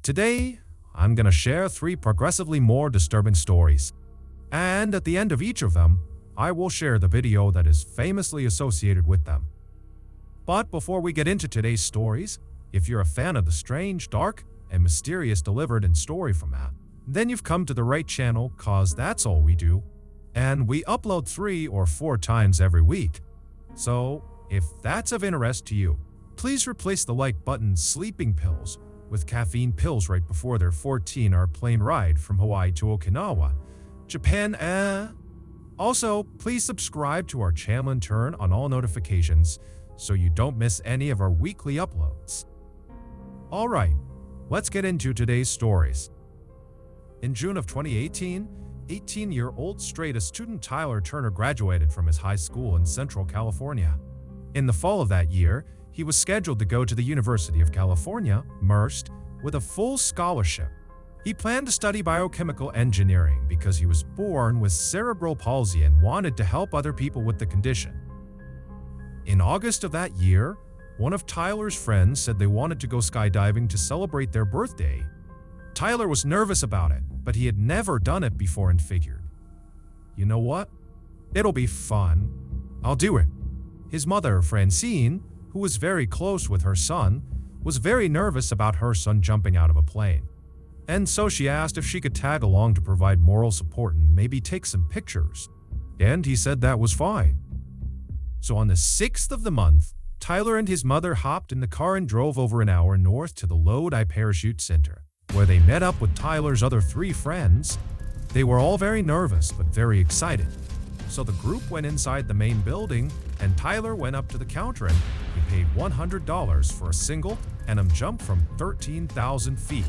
Today, I'm gonna share 3 progressively more disturbing stories. And at the end of each of them, I will share the video that is famously associated with them. But before we get into today's stories, if you're a fan of the strange, dark, and mysterious delivered in story format, then you've come to the right channel, cause that's all we do. And we upload 3 or 4 times every week. So, if that's of interest to you, please replace the like button sleeping pills with caffeine pills right before their 14-hour plane ride from Hawaii to Okinawa, Japan. Also, please subscribe to our channel and turn on all notifications so you don't miss any of our weekly uploads. Alright, let's get into today's stories. In June of 2018, 18-year-old straight-A student Tyler Turner graduated from his high school in Central California. In the fall of that year, he was scheduled to go to the University of California, MURST, with a full scholarship. He planned to study biochemical engineering because he was born with cerebral palsy and wanted to help other people with the condition. In August of that year, one of Tyler's friends said they wanted to go skydiving to celebrate their birthday. Tyler was nervous about it, but he had never done it before and figured, you know what? It'll be fun. I'll do it. His mother, Francine, who was very close with her son, was very nervous about her son jumping out of a plane. And so she asked if she could tag along to provide moral support and maybe take some pictures. And he said that was fine. So on the 6th of the month, Tyler and his mother hopped in the car and drove over an hour north to the Lodi Parachute Center, where they met up with Tyler's other 3 friends. They were all very nervous but very excited. So the group went inside the main building, and Tyler went up to the counter and he paid $100 for a single tandem jump from 13,000 feet.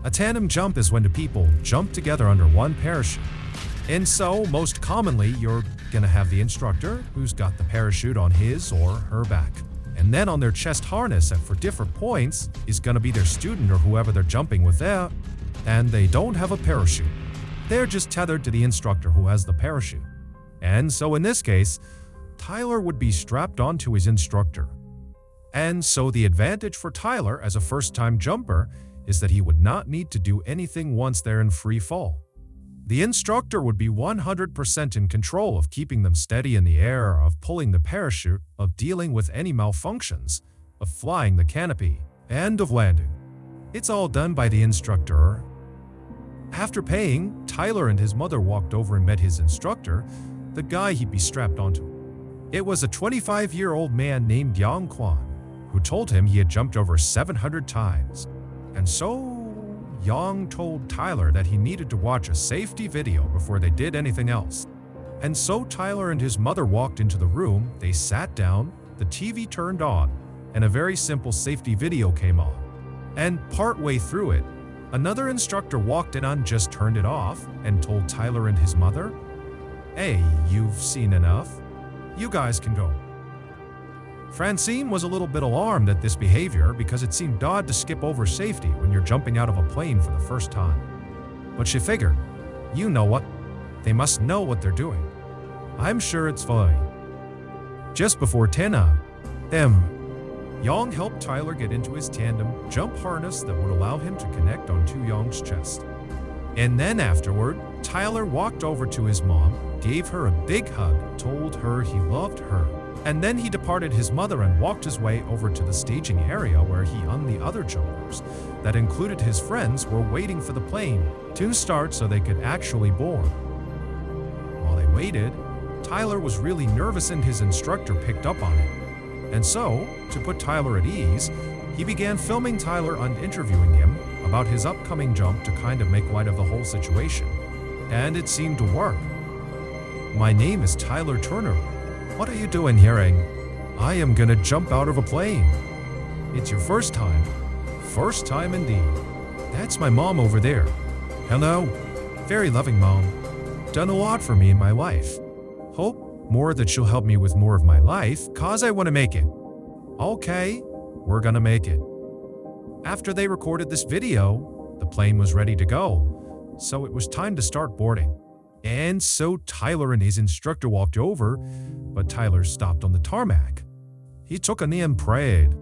A tandem jump is when 2 people jump together under one parachute. And so, most commonly, you're gonna have the instructor who's got the parachute on his or her back. And then on their chest harness and for different points is gonna be their student or whoever they're jumping with there. And they don't have a parachute. They're just tethered to the instructor who has the parachute. And so in this case, Tyler would be strapped onto his instructor. And so the advantage for Tyler as a first-time jumper is that he would not need to do anything once they're in free fall. The instructor would be 100% in control of keeping them steady in the air, of pulling the parachute, of dealing with any malfunctions, of flying the canopy, and of landing. It's all done by the instructor. After paying, Tyler and his mother walked over and met his instructor, the guy he'd be strapped onto. It was a 25-year-old man named Yang Kwan, who told him he had jumped over 700 times. And so, Yang told Tyler that he needed to watch a safety video before they did anything else. And so Tyler and his mother walked into the room, they sat down, the TV turned on, and a very simple safety video came on. And partway through it, another instructor walked in and just turned it off and told Tyler and his mother, "Hey, you've seen enough. You guys can go." Francine was a little bit alarmed at this behavior because it seemed odd to skip over safety when you're jumping out of a plane for the first time. But she figured, you know what? They must know what they're doing. I'm sure it's fine. Just before 10 a.m., Yang helped Tyler get into his tandem jump harness that would allow him to connect onto Yang's chest. And then afterward, Tyler walked over to his mom, gave her a big hug, told her he loved her. And then he departed his mother and walked his way over to the staging area where he and the other jumpers, that included his friends, were waiting for the plane to start so they could actually board. While they waited, Tyler was really nervous and his instructor picked up on it. And so, to put Tyler at ease, he began filming Tyler and interviewing him about his upcoming jump to kind of make light of the whole situation. And it seemed to work. "My name is Tyler Turner. What are you doing here? I am gonna jump out of a plane." "It's your first time?" "First time indeed." "That's my mom over there." "Hello." "Very loving mom. Done a lot for me in my life. Hope more that she'll help me with more of my life, cause I wanna make it." "Okay, we're gonna make it." After they recorded this video, the plane was ready to go, so it was time to start boarding. And so Tyler and his instructor walked over, but Tyler stopped on the tarmac. He took a knee and prayed,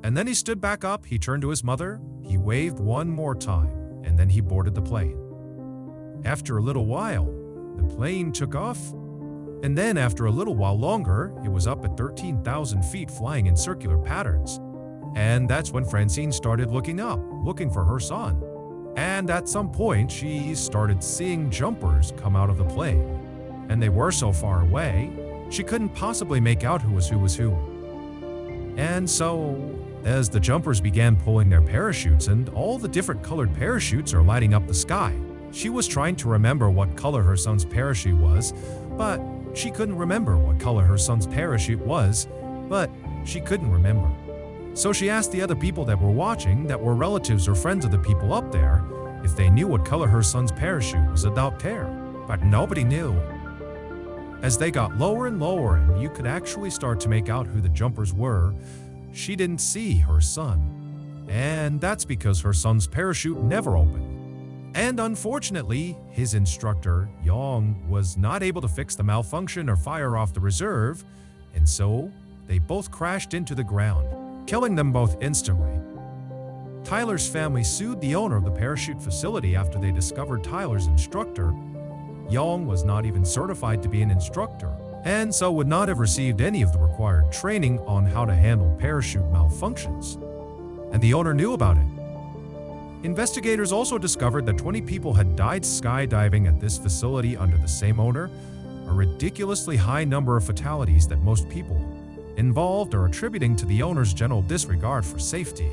And then he stood back up, he turned to his mother, he waved one more time, and then he boarded the plane. After a little while, the plane took off, and then after a little while longer, it was up at 13,000 feet flying in circular patterns. And that's when Francine started looking up, looking for her son. And at some point, she started seeing jumpers come out of the plane. And they were so far away, she couldn't possibly make out who was who. And so, as the jumpers began pulling their parachutes and all the different colored parachutes are lighting up the sky, she was trying to remember what color her son's parachute was, but she couldn't remember what color her son's parachute was, but she couldn't remember. So she asked the other people that were watching, that were relatives or friends of the people up there, if they knew what color her son's parachute was without care, but nobody knew. As they got lower and lower and you could actually start to make out who the jumpers were, she didn't see her son. And that's because her son's parachute never opened. And unfortunately, his instructor, Yang, was not able to fix the malfunction or fire off the reserve, and so they both crashed into the ground, killing them both instantly. Tyler's family sued the owner of the parachute facility after they discovered Tyler's instructor, Yang, was not even certified to be an instructor, and so would not have received any of the required training on how to handle parachute malfunctions. And the owner knew about it. Investigators also discovered that 20 people had died skydiving at this facility under the same owner, a ridiculously high number of fatalities that most people involved are attributing to the owner's general disregard for safety.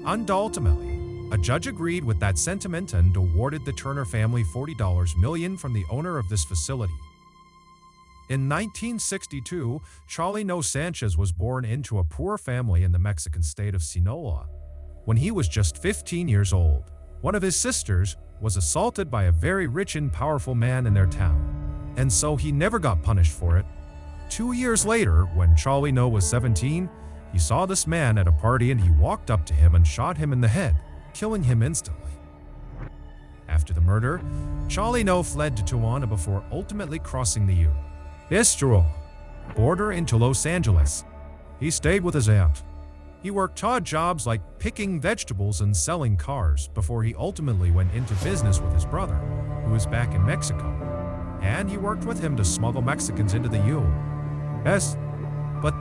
And ultimately, a judge agreed with that sentiment and awarded the Turner family $40 million from the owner of this facility. In 1962, Charlie No Sanchez was born into a poor family in the Mexican state of Sinaloa. When he was just 15 years old, one of his sisters was assaulted by a very rich and powerful man in their town, and so he never got punished for it. 2 years later, when Charlie No was 17, he saw this man at a party and he walked up to him and shot him in the head, killing him instantly. After the murder, Charlie No fled to Tijuana before ultimately crossing the U.S. border into Los Angeles. He stayed with his aunt. He worked odd jobs like picking vegetables and selling cars before he ultimately went into business with his brother, who was back in Mexico. And he worked with him to smuggle Mexicans into the U.S. But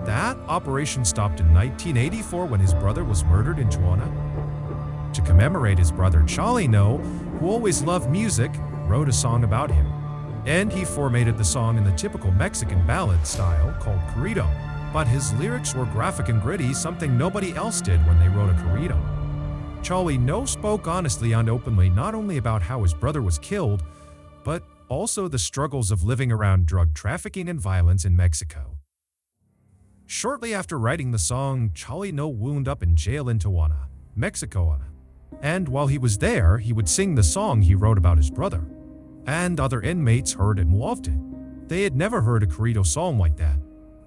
that operation stopped in 1984 when his brother was murdered in Tijuana. To commemorate his brother, Charlie No, who always loved music, wrote a song about him. And he formatted the song in the typical Mexican ballad style called corrido. But his lyrics were graphic and gritty, something nobody else did when they wrote a corrido. Charlie No spoke honestly and openly not only about how his brother was killed, but also the struggles of living around drug trafficking and violence in Mexico. Shortly after writing the song, Charlie No wound up in jail in Tijuana, Mexico. And while he was there, he would sing the song he wrote about his brother. And other inmates heard it and loved it. They had never heard a corrido song like that.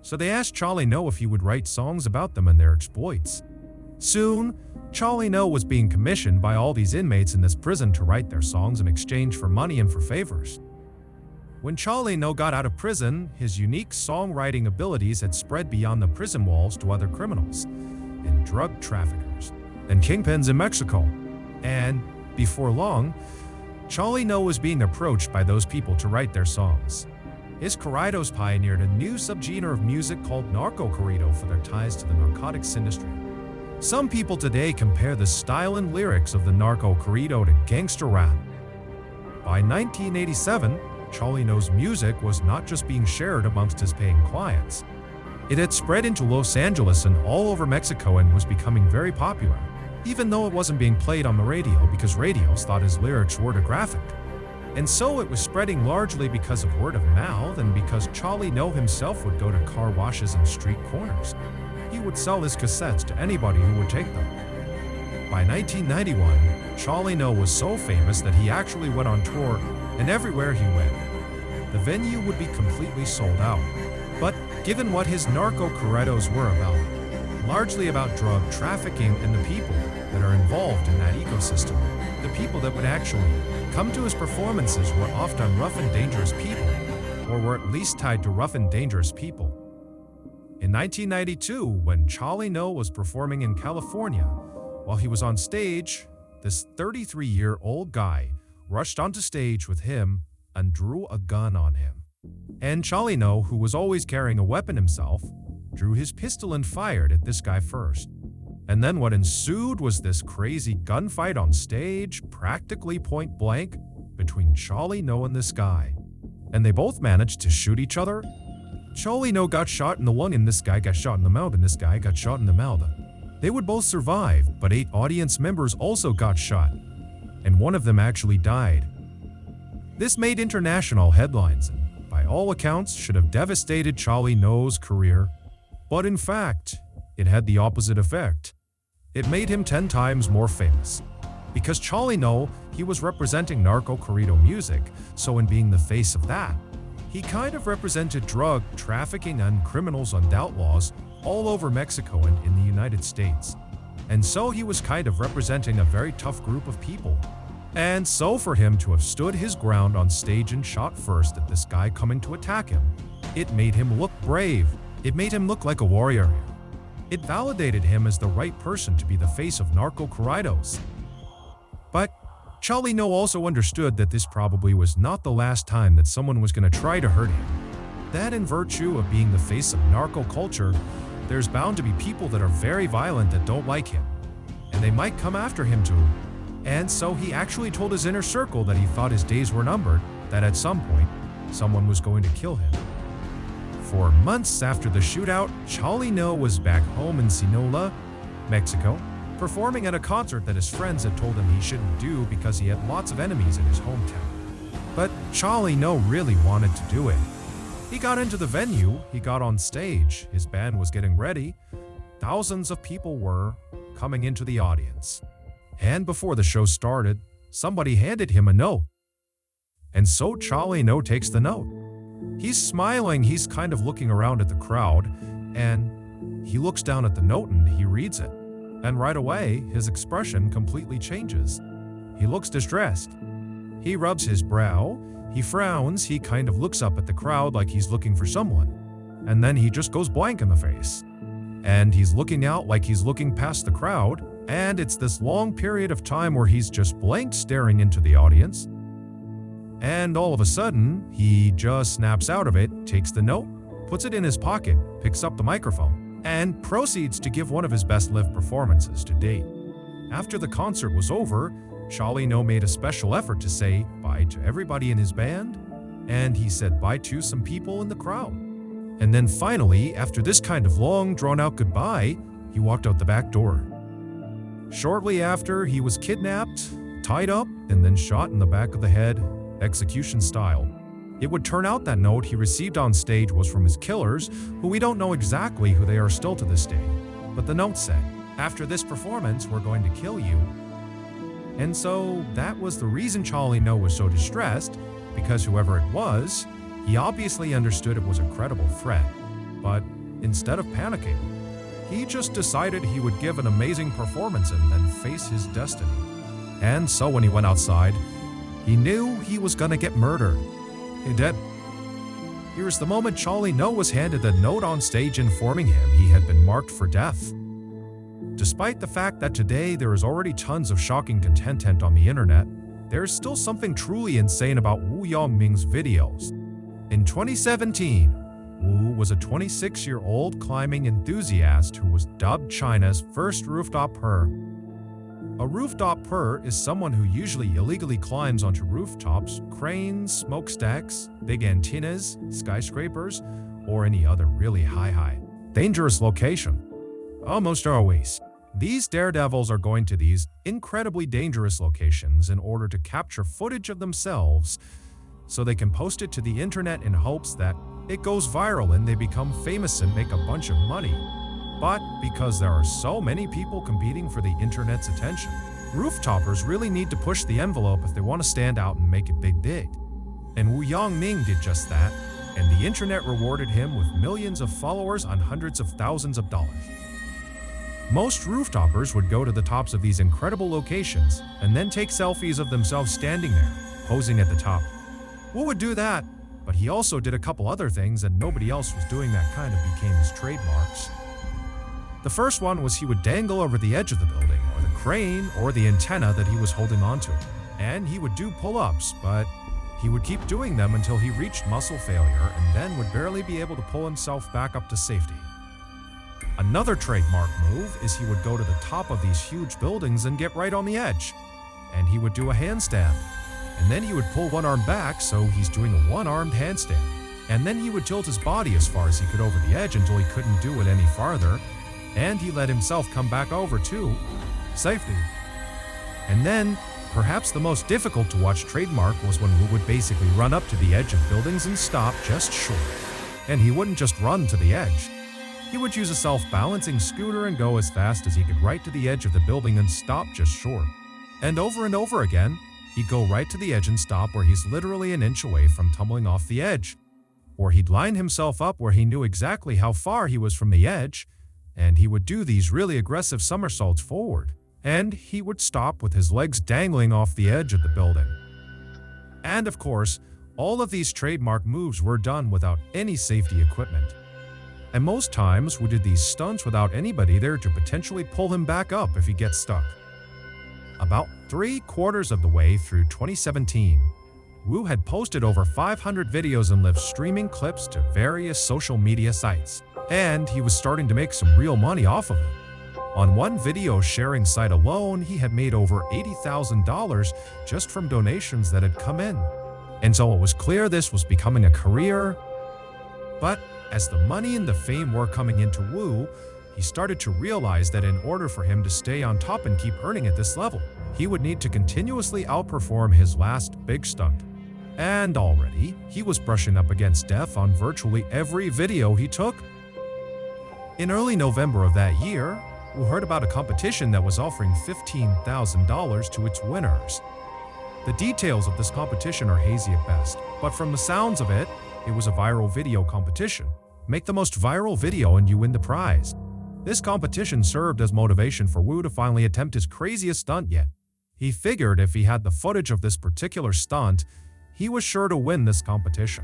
So they asked Charlie No if he would write songs about them and their exploits. Soon, Charlie No was being commissioned by all these inmates in this prison to write their songs in exchange for money and for favors. When Charlie No got out of prison, his unique songwriting abilities had spread beyond the prison walls to other criminals and drug traffickers and kingpins in Mexico. And before long, Charlie No was being approached by those people to write their songs. His corridos pioneered a new subgenre of music called narco-corrido for their ties to the narcotics industry. Some people today compare the style and lyrics of the narco-corrido to gangster rap. By 1987, Charlie No's music was not just being shared amongst his paying clients. It had spread into Los Angeles and all over Mexico and was becoming very popular, even though it wasn't being played on the radio because radios thought his lyrics were too graphic. And so it was spreading largely because of word of mouth and because Charlie No himself would go to car washes and street corners. He would sell his cassettes to anybody who would take them. By 1991, Charlie No was so famous that he actually went on tour, and everywhere he went, the venue would be completely sold out. But given what his narco-corridos were about, largely about drug trafficking and the people that are involved in that ecosystem, the people that would actually come to his performances were often rough and dangerous people, or were at least tied to rough and dangerous people. In 1992, when Charlie No was performing in California, while he was on stage, this 33-year-old guy rushed onto stage with him and drew a gun on him. And Charlie No, who was always carrying a weapon himself, drew his pistol and fired at this guy first. And then what ensued was this crazy gunfight on stage, practically point blank, between Charlie No and this guy. And they both managed to shoot each other. Charlie No got shot in the lung and this guy got shot in the mouth and this guy got shot in the mouth. They would both survive, but 8 audience members also got shot, and one of them actually died. This made international headlines and, by all accounts, should have devastated Charlie No's career. But in fact, it had the opposite effect. It made him 10 times more famous. Because Charlie No, he was representing narco-corrido music, so in being the face of that, he kind of represented drug trafficking and criminals and outlaws all over Mexico and in the United States. And so he was kind of representing a very tough group of people. And so for him to have stood his ground on stage and shot first at this guy coming to attack him, it made him look brave. It made him look like a warrior. It validated him as the right person to be the face of narco-corridos. But Charlie No also understood that this probably was not the last time that someone was going to try to hurt him. That in virtue of being the face of narco culture, there's bound to be people that are very violent that don't like him, and they might come after him too. And so he actually told his inner circle that he thought his days were numbered, that at some point, someone was going to kill him. For months after the shootout, Charlie No was back home in Sinaloa, Mexico, performing at a concert that his friends had told him he shouldn't do because he had lots of enemies in his hometown. But Charlie No really wanted to do it. He got into the venue, he got on stage, his band was getting ready, thousands of people were coming into the audience. And before the show started, somebody handed him a note. And so Charlie No takes the note. He's smiling, he's kind of looking around at the crowd, and he looks down at the note and he reads it. And right away, his expression completely changes. He looks distressed. He rubs his brow, he frowns, he kind of looks up at the crowd like he's looking for someone. And then he just goes blank in the face. And he's looking out like he's looking past the crowd, and it's this long period of time where he's just blank staring into the audience. And all of a sudden, he just snaps out of it, takes the note, puts it in his pocket, picks up the microphone, and proceeds to give one of his best live performances to date. After the concert was over, Charlie No made a special effort to say bye to everybody in his band, and he said bye to some people in the crowd. And then finally, after this kind of long, drawn-out goodbye, he walked out the back door. Shortly after, he was kidnapped, tied up, and then shot in the back of the head, execution style. It would turn out that note he received on stage was from his killers, who we don't know exactly who they are still to this day. But the note said, "After this performance, we're going to kill you." And so that was the reason Charlie No was so distressed, because whoever it was, he obviously understood it was a credible threat. But instead of panicking, he just decided he would give an amazing performance and then face his destiny. And so when he went outside, he knew he was gonna get murdered. He did. Here's the moment Charlie No was handed a note on stage informing him he had been marked for death. Despite the fact that today there is already tons of shocking content on the internet, there is still something truly insane about Wu Yongming's videos. In 2017, Wu was a 26-year-old climbing enthusiast who was dubbed China's first rooftop her. A rooftop her is someone who usually illegally climbs onto rooftops, cranes, smokestacks, big antennas, skyscrapers, or any other really high, dangerous location. Almost always, these daredevils are going to these incredibly dangerous locations in order to capture footage of themselves so they can post it to the internet in hopes that it goes viral and they become famous and make a bunch of money. But because there are so many people competing for the internet's attention, rooftoppers really need to push the envelope if they want to stand out and make it big. And Wu Yongming did just that, and the internet rewarded him with millions of followers and hundreds of thousands of dollars. Most rooftoppers would go to the tops of these incredible locations and then take selfies of themselves standing there, posing at the top. Wu would do that, But he also did a couple other things and nobody else was doing that kind of became his trademarks. The first one was he would dangle over the edge of the building, or the crane, or the antenna that he was holding onto. And he would do pull-ups, but he would keep doing them until he reached muscle failure and then would barely be able to pull himself back up to safety. Another trademark move is he would go to the top of these huge buildings and get right on the edge. And he would do a handstand. And then he would pull one arm back, so he's doing a one-armed handstand. And then he would tilt his body as far as he could over the edge until he couldn't do it any farther. And he let himself come back over too. Safety. And then, perhaps the most difficult to watch trademark was when Wu would basically run up to the edge of buildings and stop just short. And he wouldn't just run to the edge. He would use a self-balancing scooter and go as fast as he could right to the edge of the building and stop just short. And over again, he'd go right to the edge and stop where he's literally an inch away from tumbling off the edge. Or he'd line himself up where he knew exactly how far he was from the edge, and he would do these really aggressive somersaults forward. And he would stop with his legs dangling off the edge of the building. And of course, all of these trademark moves were done without any safety equipment. And most times, Wu did these stunts without anybody there to potentially pull him back up if he gets stuck. About 3/4 of the way through 2017, Wu had posted over 500 videos and live streaming clips to various social media sites, and he was starting to make some real money off of it. On one video sharing site alone, he had made over $80,000 just from donations that had come in. And so it was clear this was becoming a career. But as the money and the fame were coming into Wu, he started to realize that in order for him to stay on top and keep earning at this level, he would need to continuously outperform his last big stunt. And already, he was brushing up against death on virtually every video he took. In early November of that year, Wu heard about a competition that was offering $15,000 to its winners. The details of this competition are hazy at best, but from the sounds of it, it was a viral video competition. Make the most viral video and you win the prize. This competition served as motivation for Wu to finally attempt his craziest stunt yet. He figured if he had the footage of this particular stunt, he was sure to win this competition.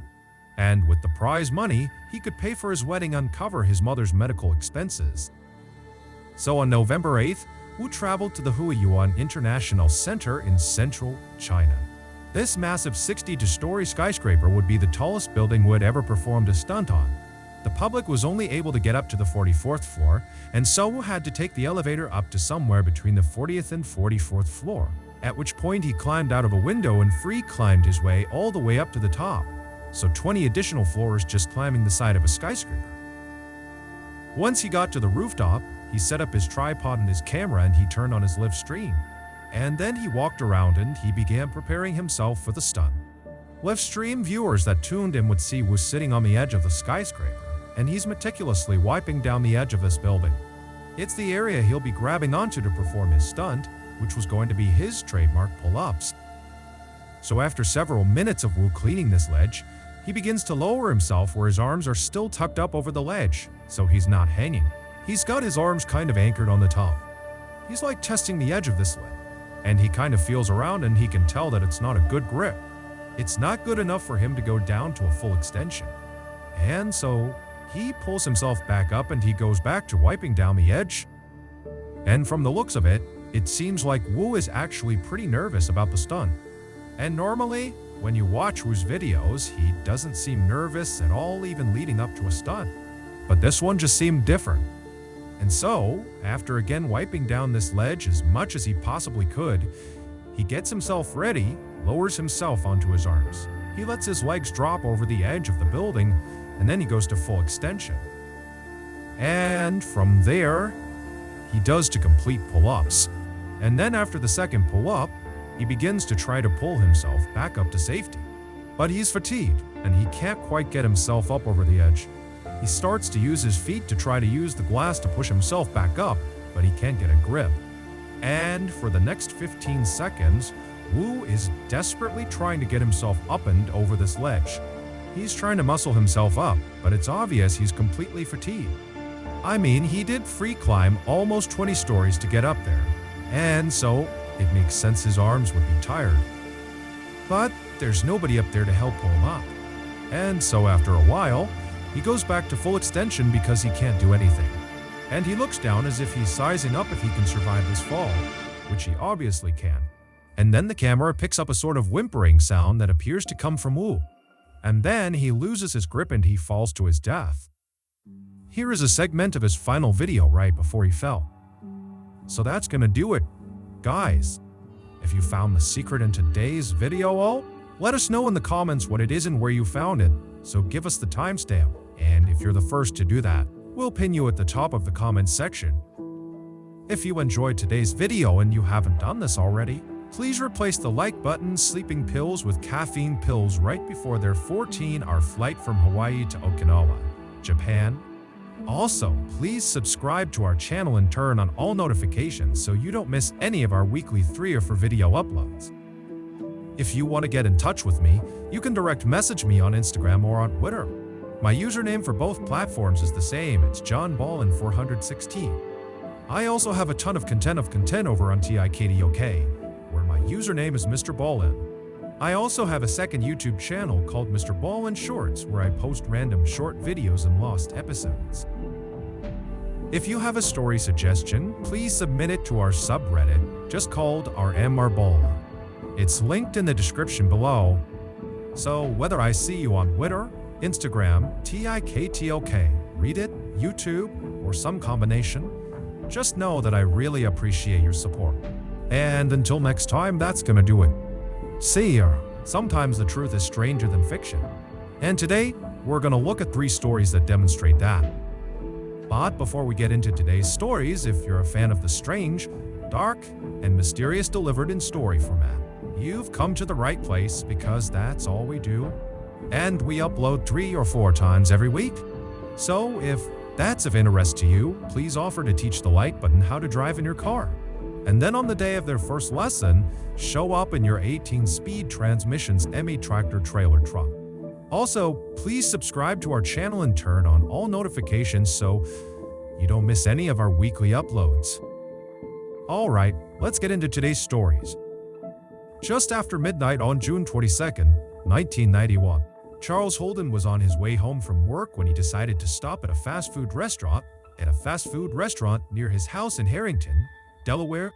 And with the prize money, he could pay for his wedding and cover his mother's medical expenses. So on November 8th, Wu traveled to the Huiyuan International Center in central China. This massive 62-story skyscraper would be the tallest building Wu had ever performed a stunt on. The public was only able to get up to the 44th floor, and so Wu had to take the elevator up to somewhere between the 40th and 44th floor, at which point he climbed out of a window and free climbed his way all the way up to the top. So 20 additional floors just climbing the side of a skyscraper. Once he got to the rooftop, he set up his tripod and his camera and he turned on his live stream. And then he walked around and he began preparing himself for the stunt. Live stream viewers that tuned in would see Wu sitting on the edge of the skyscraper, and he's meticulously wiping down the edge of this building. It's the area he'll be grabbing onto to perform his stunt, which was going to be his trademark pull-ups. So after several minutes of Wu cleaning this ledge, he begins to lower himself where his arms are still tucked up over the ledge, so he's not hanging. He's got his arms kind of anchored on the top. He's like testing the edge of this ledge, and he kind of feels around and he can tell that it's not a good grip. It's not good enough for him to go down to a full extension. And so he pulls himself back up and he goes back to wiping down the edge. And from the looks of it, it seems like Wu is actually pretty nervous about the stunt. And normally, when you watch Wu's videos, he doesn't seem nervous at all even leading up to a stunt. But this one just seemed different. And so, after again wiping down this ledge as much as he possibly could, he gets himself ready, lowers himself onto his arms. He lets his legs drop over the edge of the building, and then he goes to full extension. And from there, he does to complete pull-ups. And then after the second pull-up, he begins to try to pull himself back up to safety. But he's fatigued, and he can't quite get himself up over the edge. He starts to use his feet to try to use the glass to push himself back up, but he can't get a grip. And for the next 15 seconds, Wu is desperately trying to get himself up and over this ledge. He's trying to muscle himself up, but it's obvious he's completely fatigued. I mean, he did free climb almost 20 stories to get up there, and so it makes sense his arms would be tired. But there's nobody up there to help pull him up. And so after a while, he goes back to full extension because he can't do anything. And he looks down as if he's sizing up if he can survive this fall, which he obviously can. And then the camera picks up a sort of whimpering sound that appears to come from Wu. And then he loses his grip and he falls to his death. Here is a segment of his final video right before he fell. So that's gonna do it, guys. If you found the secret in today's video, let us know in the comments what it is and where you found it, so give us the timestamp, and if you're the first to do that, we'll pin you at the top of the comments section. If you enjoyed today's video and you haven't done this already, please replace the like button, sleeping pills with caffeine pills right before their 14-hour flight from Hawaii to Okinawa, Japan. Also, please subscribe to our channel and turn on all notifications so you don't miss any of our weekly 3 or 4 video uploads. If you want to get in touch with me, you can direct message me on Instagram or on Twitter. My username for both platforms is the same, it's JohnBallen416. I also have a ton of content over on TikTok, where my username is MrBallen. I also have a second YouTube channel called MrBallen's Shorts, where I post random short videos and lost episodes. If you have a story suggestion, please submit it to our subreddit, just called our MrBallen. It's linked in the description below. So whether I see you on Twitter, Instagram, TikTok, Reddit, YouTube, or some combination, just know that I really appreciate your support. And until next time, that's gonna do it. See ya. Sometimes the truth is stranger than fiction. And today, we're gonna look at 3 stories that demonstrate that. But before we get into today's stories, if you're a fan of the strange, dark, and mysterious delivered in story format, you've come to the right place because that's all we do. And we upload 3 or 4 times every week. So if that's of interest to you, please offer to teach the light button how to drive in your car. And then on the day of their first lesson, show up in your 18-speed transmission's ME tractor trailer truck. Also, please subscribe to our channel and turn on all notifications so you don't miss any of our weekly uploads. Alright, let's get into today's stories. Just after midnight on June 22nd, 1991, Charles Holden was on his way home from work when he decided to stop at a fast food restaurant near his house in Harrington, Delaware.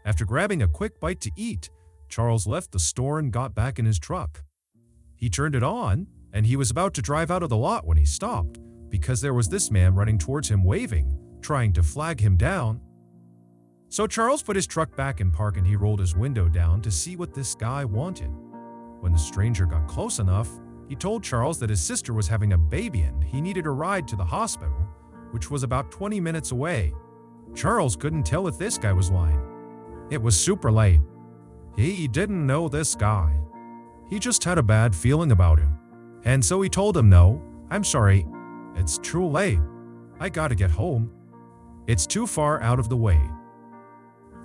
After grabbing a quick bite to eat, Charles left the store and got back in his truck. He turned it on, and he was about to drive out of the lot when he stopped, because there was this man running towards him waving, trying to flag him down. So Charles put his truck back in park and he rolled his window down to see what this guy wanted. When the stranger got close enough, he told Charles that his sister was having a baby and he needed a ride to the hospital, which was about 20 minutes away. Charles couldn't tell if this guy was lying. It was super late. He didn't know this guy. He just had a bad feeling about him. And so he told him, "No, I'm sorry. It's too late. I gotta get home. It's too far out of the way."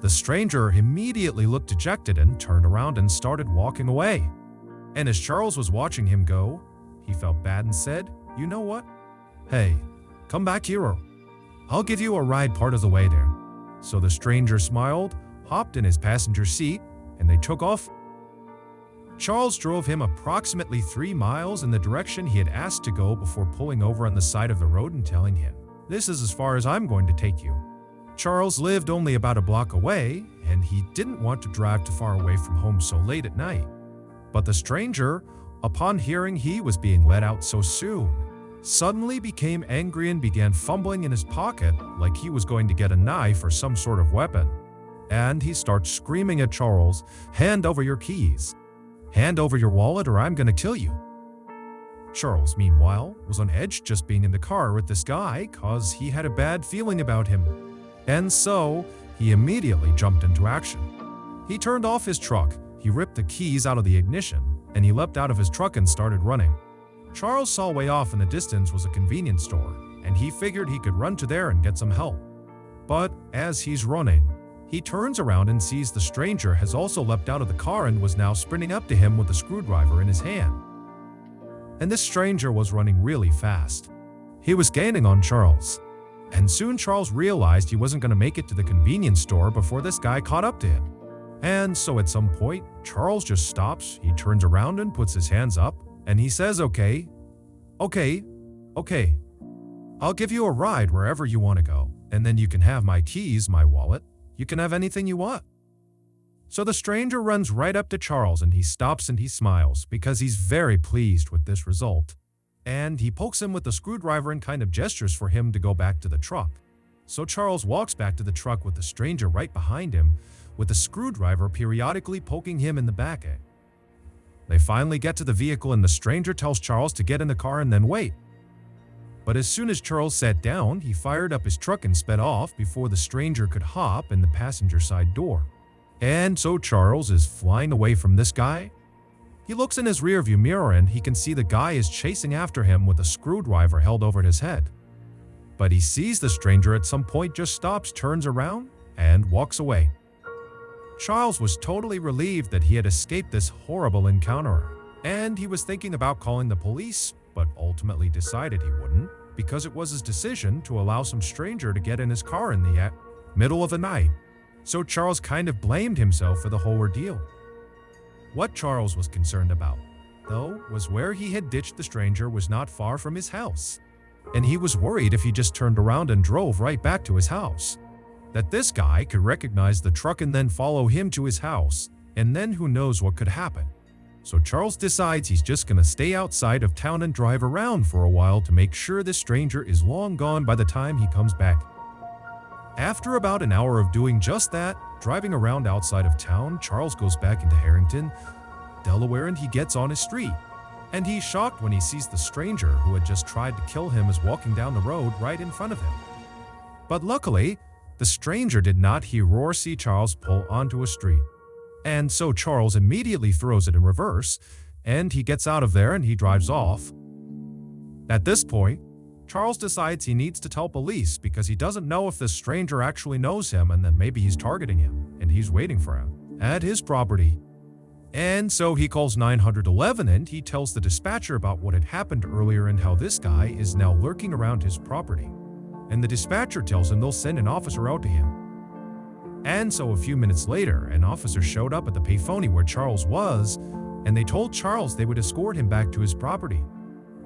The stranger immediately looked dejected and turned around and started walking away. And as Charles was watching him go, he felt bad and said, "You know what? Hey, come back here or I'll give you a ride part of the way there." So the stranger smiled, hopped in his passenger seat, and they took off. Charles drove him approximately 3 miles in the direction he had asked to go before pulling over on the side of the road and telling him, "This is as far as I'm going to take you." Charles lived only about a block away, and he didn't want to drive too far away from home so late at night. But the stranger, upon hearing he was being let out so soon, suddenly became angry and began fumbling in his pocket like he was going to get a knife or some sort of weapon. And he starts screaming at Charles, "Hand over your keys. Hand over your wallet or I'm gonna kill you." Charles, meanwhile, was on edge just being in the car with this guy cause he had a bad feeling about him. And so, he immediately jumped into action. He turned off his truck, he ripped the keys out of the ignition, and he leapt out of his truck and started running. Charles saw way off in the distance was a convenience store, and he figured he could run to there and get some help. But as he's running, he turns around and sees the stranger has also leapt out of the car and was now sprinting up to him with a screwdriver in his hand. And this stranger was running really fast. He was gaining on Charles. And soon Charles realized he wasn't going to make it to the convenience store before this guy caught up to him. And so at some point, Charles just stops, he turns around and puts his hands up, And he says, okay, okay, okay. I'll give you a ride wherever you want to go, and then you can have my keys, my wallet. You can have anything you want. So the stranger runs right up to Charles and he stops and he smiles because he's very pleased with this result. And he pokes him with the screwdriver and kind of gestures for him to go back to the truck. So Charles walks back to the truck with the stranger right behind him, with the screwdriver periodically poking him in the back end. They finally get to the vehicle and the stranger tells Charles to get in the car and then wait. But as soon as Charles sat down, he fired up his truck and sped off before the stranger could hop in the passenger side door. And so Charles is flying away from this guy. He looks in his rearview mirror and he can see the guy is chasing after him with a screwdriver held over his head. But he sees the stranger at some point, just stops, turns around, and walks away. Charles was totally relieved that he had escaped this horrible encounter, and he was thinking about calling the police, but ultimately decided he wouldn't because it was his decision to allow some stranger to get in his car in the middle of the night. So Charles kind of blamed himself for the whole ordeal. What Charles was concerned about, though, was where he had ditched the stranger was not far from his house. And he was worried if he just turned around and drove right back to his house, that this guy could recognize the truck and then follow him to his house, and then who knows what could happen. So Charles decides he's just gonna stay outside of town and drive around for a while to make sure this stranger is long gone by the time he comes back. After about an hour of doing just that, driving around outside of town, Charles goes back into Harrington, Delaware, and he gets on his street. And he's shocked when he sees the stranger who had just tried to kill him is walking down the road right in front of him. But luckily, the stranger did not hear or see Charles pull onto a street. And so Charles immediately throws it in reverse, and he gets out of there and he drives off. At this point, Charles decides he needs to tell police because he doesn't know if this stranger actually knows him and that maybe he's targeting him and he's waiting for him at his property. And so he calls 911 and he tells the dispatcher about what had happened earlier and how this guy is now lurking around his property. And the dispatcher tells him they'll send an officer out to him. And so a few minutes later, an officer showed up at the payphone where Charles was, and they told Charles they would escort him back to his property.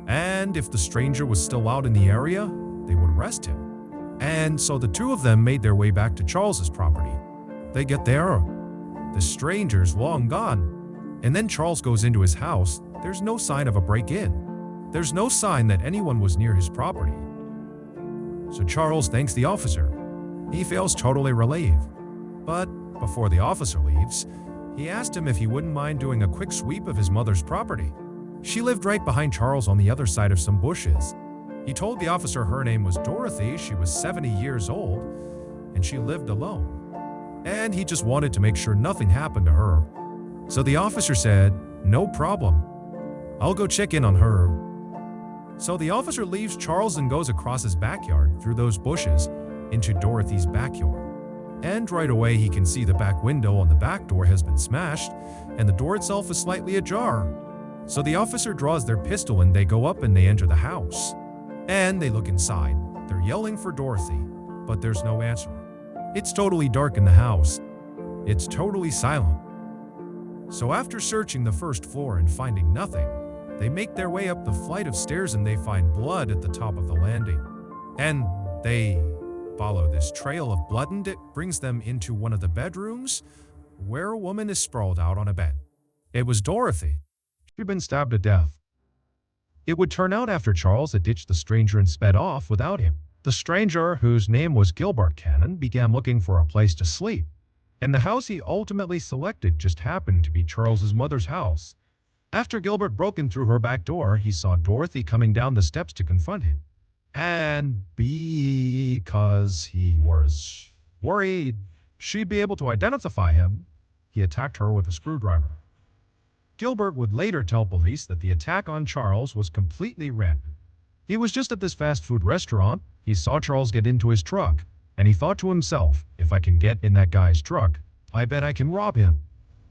And if the stranger was still out in the area, they would arrest him. And so the two of them made their way back to Charles's property. They get there, the stranger's long gone. And then Charles goes into his house. There's no sign of a break-in. There's no sign that anyone was near his property. So Charles thanks the officer. He feels totally relieved. But before the officer leaves, he asked him if he wouldn't mind doing a quick sweep of his mother's property. She lived right behind Charles on the other side of some bushes. He told the officer her name was Dorothy, she was 70 years old, and she lived alone. And he just wanted to make sure nothing happened to her. So the officer said, "No problem. I'll go check in on her." So the officer leaves Charles and goes across his backyard through those bushes into Dorothy's backyard. And right away he can see the back window on the back door has been smashed and the door itself is slightly ajar. So the officer draws their pistol and they go up and they enter the house. And they look inside. They're yelling for Dorothy, but there's no answer. It's totally dark in the house. It's totally silent. So after searching the first floor and finding nothing, they make their way up the flight of stairs and they find blood at the top of the landing. And they follow this trail of blood and it brings them into one of the bedrooms where a woman is sprawled out on a bed. It was Dorothy. She'd been stabbed to death. It would turn out after Charles had ditched the stranger and sped off without him. The stranger, whose name was Gilbert Cannon, began looking for a place to sleep. And the house he ultimately selected just happened to be Charles's mother's house. After Gilbert broke in through her back door, he saw Dorothy coming down the steps to confront him. And because he was worried she'd be able to identify him, he attacked her with a screwdriver. Gilbert would later tell police that the attack on Charles was completely random. He was just at this fast food restaurant, he saw Charles get into his truck, and he thought to himself, if I can get in that guy's truck, I bet I can rob him.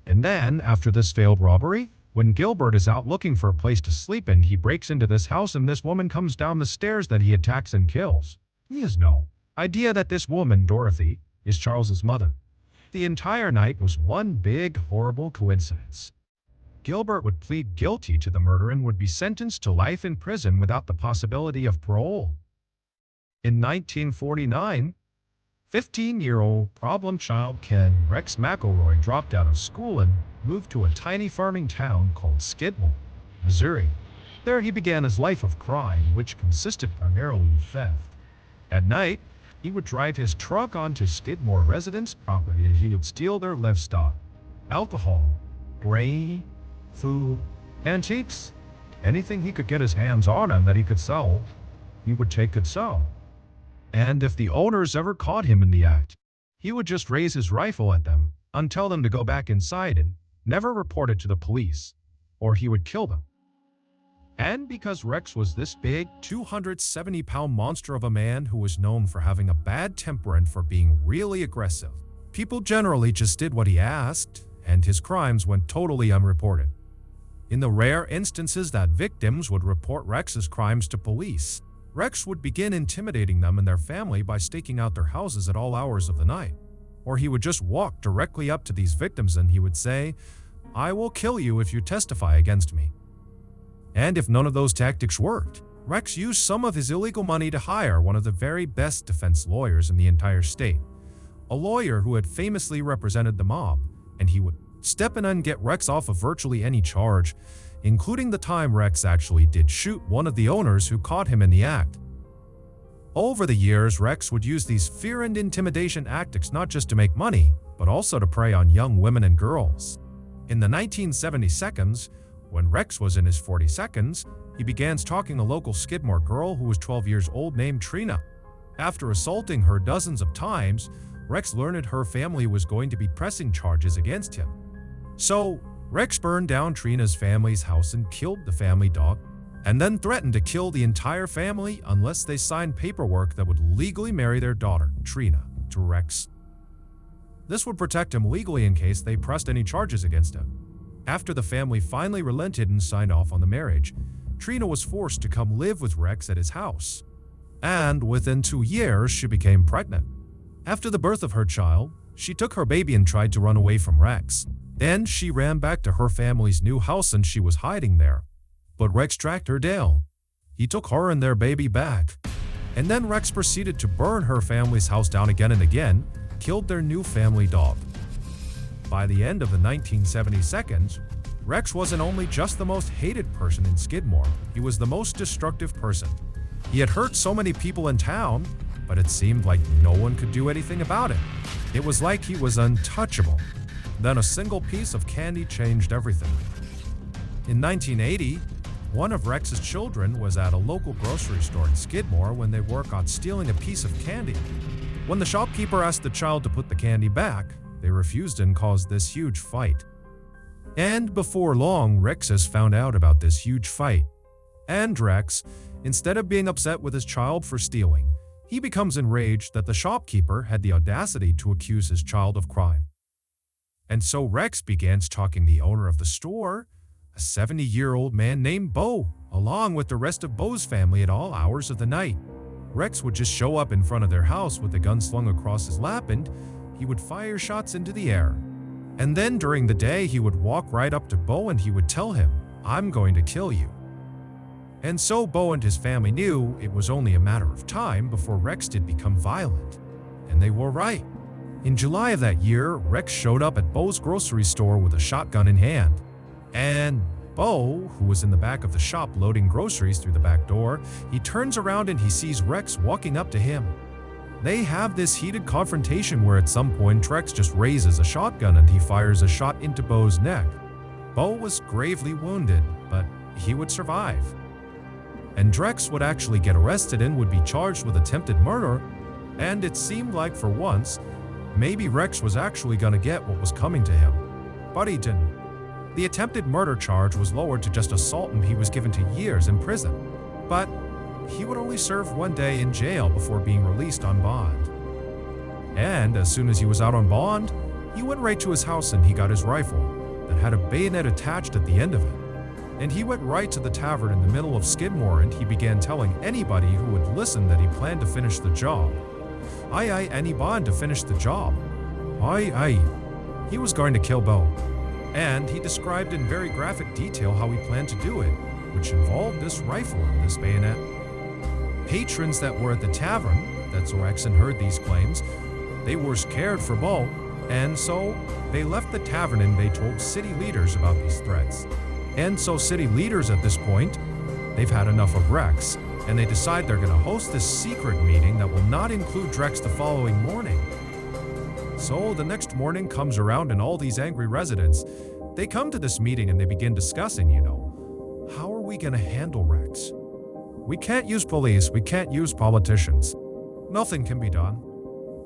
And then, after this failed robbery, when Gilbert is out looking for a place to sleep in, he breaks into this house and this woman comes down the stairs that he attacks and kills. He has no idea that this woman, Dorothy, is Charles's mother. The entire night was one big, horrible coincidence. Gilbert would plead guilty to the murder and would be sentenced to life in prison without the possibility of parole. In 1949, 15-year-old problem child Ken Rex McElroy dropped out of school and moved to a tiny farming town called Skidmore, Missouri. There he began his life of crime, which consisted primarily of theft. At night, he would drive his truck onto Skidmore residents' property and he would steal their livestock, alcohol, grain, food, antiques, anything he could get his hands on and that he could sell, he would take and sell. And if the owners ever caught him in the act, he would just raise his rifle at them and tell them to go back inside and never report it to the police, or he would kill them. And because Rex was this big, 270-pound monster of a man who was known for having a bad temper and for being really aggressive, people generally just did what he asked, and his crimes went totally unreported. In the rare instances that victims would report Rex's crimes to police, Rex would begin intimidating them and their family by staking out their houses at all hours of the night. Or he would just walk directly up to these victims and he would say, "I will kill you if you testify against me." And if none of those tactics worked, Rex used some of his illegal money to hire one of the very best defense lawyers in the entire state, a lawyer who had famously represented the mob, and he would step in and get Rex off of virtually any charge, including the time Rex actually did shoot one of the owners who caught him in the act. Over the years, Rex would use these fear and intimidation tactics not just to make money, but also to prey on young women and girls. In the 1970s, when Rex was in his 40s, he began stalking a local Skidmore girl who was 12 years old named Trina. After assaulting her dozens of times, Rex learned her family was going to be pressing charges against him. So, Rex burned down Trina's family's house and killed the family dog, and then threatened to kill the entire family unless they signed paperwork that would legally marry their daughter, Trina, to Rex. This would protect him legally in case they pressed any charges against him. After the family finally relented and signed off on the marriage, Trina was forced to come live with Rex at his house. And within 2 years, she became pregnant. After the birth of her child, she took her baby and tried to run away from Rex. Then she ran back to her family's new house and she was hiding there. But Rex tracked her down. He took her and their baby back. And then Rex proceeded to burn her family's house down again and again, killed their new family dog. By the end of the 1970s, Rex wasn't only just the most hated person in Skidmore, he was the most destructive person. He had hurt so many people in town, but it seemed like no one could do anything about it. It was like he was untouchable. Then a single piece of candy changed everything. In 1980, one of Rex's children was at a local grocery store in Skidmore when they were caught stealing a piece of candy. When the shopkeeper asked the child to put the candy back, they refused and caused this huge fight. And before long, Rex has found out about this huge fight. And Rex, instead of being upset with his child for stealing, he becomes enraged that the shopkeeper had the audacity to accuse his child of crime. And so Rex began stalking the owner of the store, a 70-year-old man named Bo, along with the rest of Bo's family at all hours of the night. Rex would just show up in front of their house with a gun slung across his lap and he would fire shots into the air. And then during the day, he would walk right up to Bo and he would tell him, "I'm going to kill you." And so Bo and his family knew it was only a matter of time before Rex did become violent. And they were right. In July of that year, Rex showed up at Bo's grocery store with a shotgun in hand. And Bo, who was in the back of the shop loading groceries through the back door, he turns around and he sees Rex walking up to him. They have this heated confrontation where at some point Rex just raises a shotgun and he fires a shot into Bo's neck. Bo was gravely wounded, but he would survive. And Rex would actually get arrested and would be charged with attempted murder, and it seemed like for once, maybe Rex was actually gonna get what was coming to him. But he didn't. The attempted murder charge was lowered to just assault and he was given to years in prison. But he would only serve 1 day in jail before being released on bond. And as soon as he was out on bond, he went right to his house and he got his rifle that had a bayonet attached at the end of it. And he went right to the tavern in the middle of Skidmore and he began telling anybody who would listen that he planned to finish the job. Aye, any bond to finish the job. Aye. He was going to kill Bo. And he described in very graphic detail how he planned to do it, which involved this rifle and this bayonet. Patrons that were at the tavern that saw Rex and heard these claims, they were scared for Bo, and so they left the tavern and they told city leaders about these threats. And so city leaders at this point, they've had enough of Rex, and they decide they're going to host this secret meeting that will not include Rex the following morning. So the next morning comes around and all these angry residents, they come to this meeting and they begin discussing, how are we going to handle Rex? We can't use police, we can't use politicians. Nothing can be done.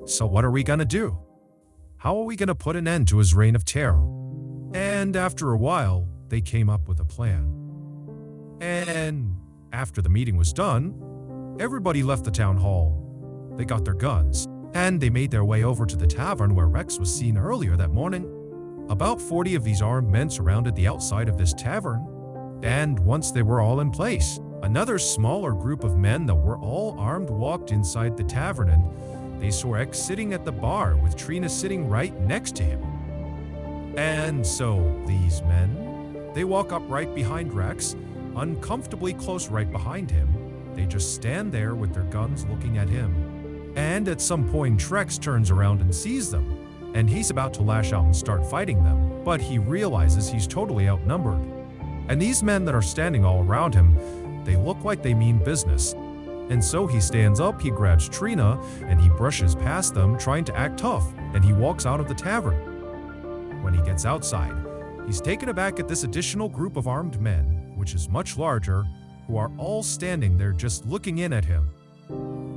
So what are we going to do? How are we going to put an end to his reign of terror? And after a while, they came up with a plan. And after the meeting was done, everybody left the town hall. They got their guns, and they made their way over to the tavern where Rex was seen earlier that morning. About 40 of these armed men surrounded the outside of this tavern, and once they were all in place, another smaller group of men that were all armed walked inside the tavern, and they saw Rex sitting at the bar with Trina sitting right next to him. And so these men, they walk up right behind Rex, uncomfortably close right behind him. They just stand there with their guns looking at him. And at some point, Rex turns around and sees them, and he's about to lash out and start fighting them, but he realizes he's totally outnumbered. And these men that are standing all around him, they look like they mean business. And so he stands up, he grabs Trina, and he brushes past them, trying to act tough, and he walks out of the tavern. When he gets outside, he's taken aback at this additional group of armed men, which is much larger, who are all standing there just looking in at him.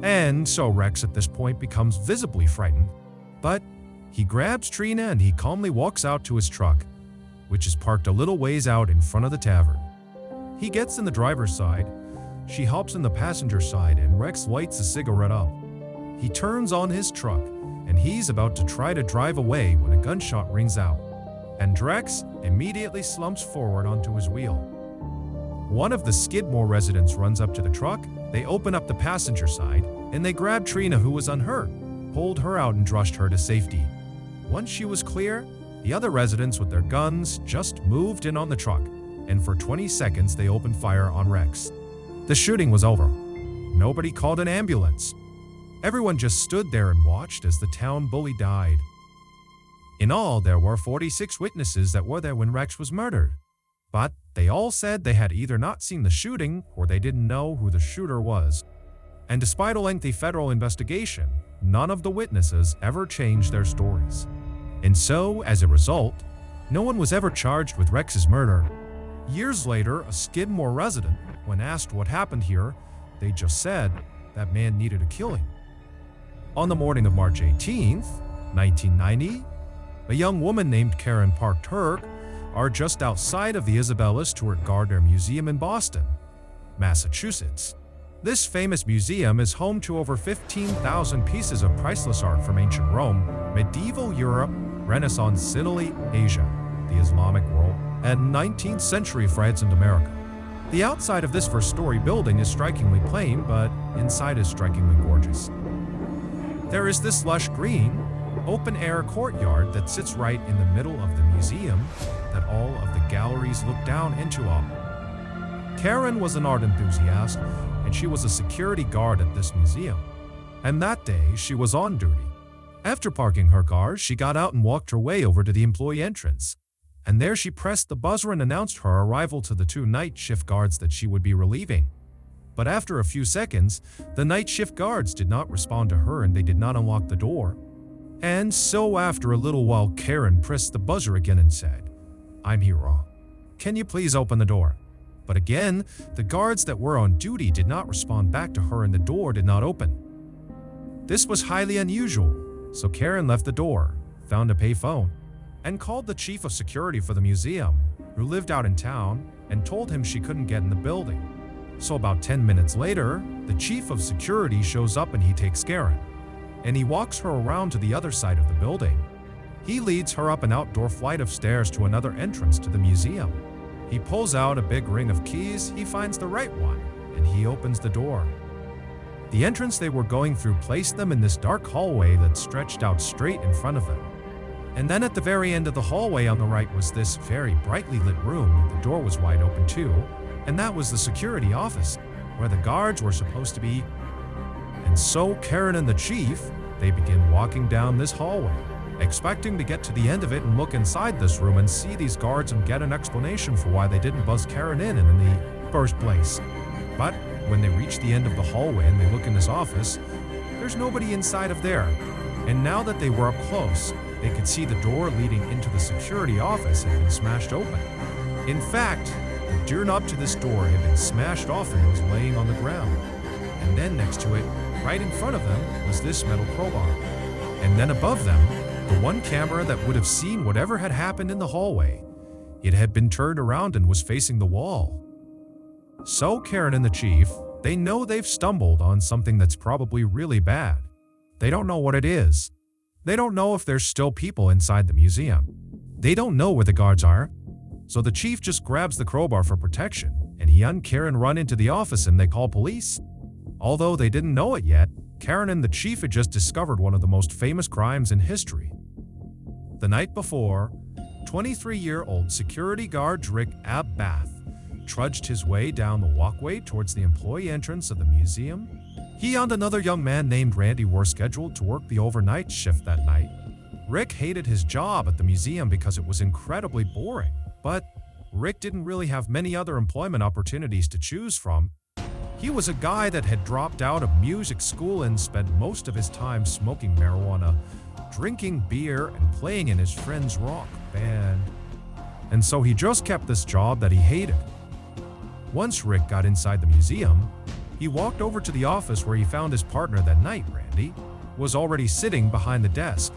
And so Rex at this point becomes visibly frightened, but he grabs Trina and he calmly walks out to his truck, which is parked a little ways out in front of the tavern. He gets in the driver's side, she hops in the passenger side, and Rex lights a cigarette up. He turns on his truck, and he's about to try to drive away when a gunshot rings out, and Rex immediately slumps forward onto his wheel. One of the Skidmore residents runs up to the truck, they open up the passenger side, and they grab Trina, who was unhurt, pulled her out and rushed her to safety. Once she was clear, the other residents with their guns just moved in on the truck, and for 20 seconds they opened fire on Rex. The shooting was over. Nobody called an ambulance. Everyone just stood there and watched as the town bully died. In all, there were 46 witnesses that were there when Rex was murdered. But they all said they had either not seen the shooting or they didn't know who the shooter was. And despite a lengthy federal investigation, none of the witnesses ever changed their stories. And so, as a result, no one was ever charged with Rex's murder. Years later, a Skidmore resident, when asked what happened here, they just said that man needed a killing. On the morning of March 18th, 1990, a young woman named Karen parked her car just outside of the Isabella Stewart Gardner Museum in Boston, Massachusetts. This famous museum is home to over 15,000 pieces of priceless art from ancient Rome, medieval Europe, Renaissance Italy, Asia, the Islamic world, and 19th century France and America. The outside of this first-story building is strikingly plain, but inside is strikingly gorgeous. There is this lush green, open-air courtyard that sits right in the middle of the museum that all of the galleries look down into. Karen was an art enthusiast, and she was a security guard at this museum. And that day, she was on duty. After parking her car, she got out and walked her way over to the employee entrance. And there she pressed the buzzer and announced her arrival to the 2 night shift guards that she would be relieving. But after a few seconds, the night shift guards did not respond to her and they did not unlock the door. And so after a little while, Karen pressed the buzzer again and said, "I'm here, can you please open the door?" But again, the guards that were on duty did not respond back to her and the door did not open. This was highly unusual, so Karen left the door, found a payphone, and called the chief of security for the museum, who lived out in town, and told him she couldn't get in the building. So about 10 minutes later, the chief of security shows up and he takes Karen, and he walks her around to the other side of the building. He leads her up an outdoor flight of stairs to another entrance to the museum. He pulls out a big ring of keys, he finds the right one, and he opens the door. The entrance they were going through placed them in this dark hallway that stretched out straight in front of them. And then at the very end of the hallway on the right was this very brightly lit room. The door was wide open too, and that was the security office, where the guards were supposed to be. And so Karen and the chief, they begin walking down this hallway, expecting to get to the end of it and look inside this room and see these guards and get an explanation for why they didn't buzz Karen in the first place. But when they reach the end of the hallway and they look in this office, there's nobody inside of there. And now that they were up close, they could see the door leading into the security office had been smashed open. In fact, the doorknob to this door had been smashed off and was laying on the ground. And then next to it, right in front of them, was this metal crowbar. And then above them, the one camera that would have seen whatever had happened in the hallway. It had been turned around and was facing the wall. So Karen and the chief, they know they've stumbled on something that's probably really bad. They don't know what it is. They don't know if there's still people inside the museum. They don't know where the guards are. So the chief just grabs the crowbar for protection, and he and Karen run into the office and they call police. Although they didn't know it yet, Karen and the chief had just discovered one of the most famous crimes in history. The night before, 23-year-old security guard Rick Abbath trudged his way down the walkway towards the employee entrance of the museum. He and another young man named Randy were scheduled to work the overnight shift that night. Rick hated his job at the museum because it was incredibly boring, but Rick didn't really have many other employment opportunities to choose from. He was a guy that had dropped out of music school and spent most of his time smoking marijuana, drinking beer, and playing in his friend's rock band. And so he just kept this job that he hated. Once Rick got inside the museum, he walked over to the office where he found his partner that night, Randy, was already sitting behind the desk.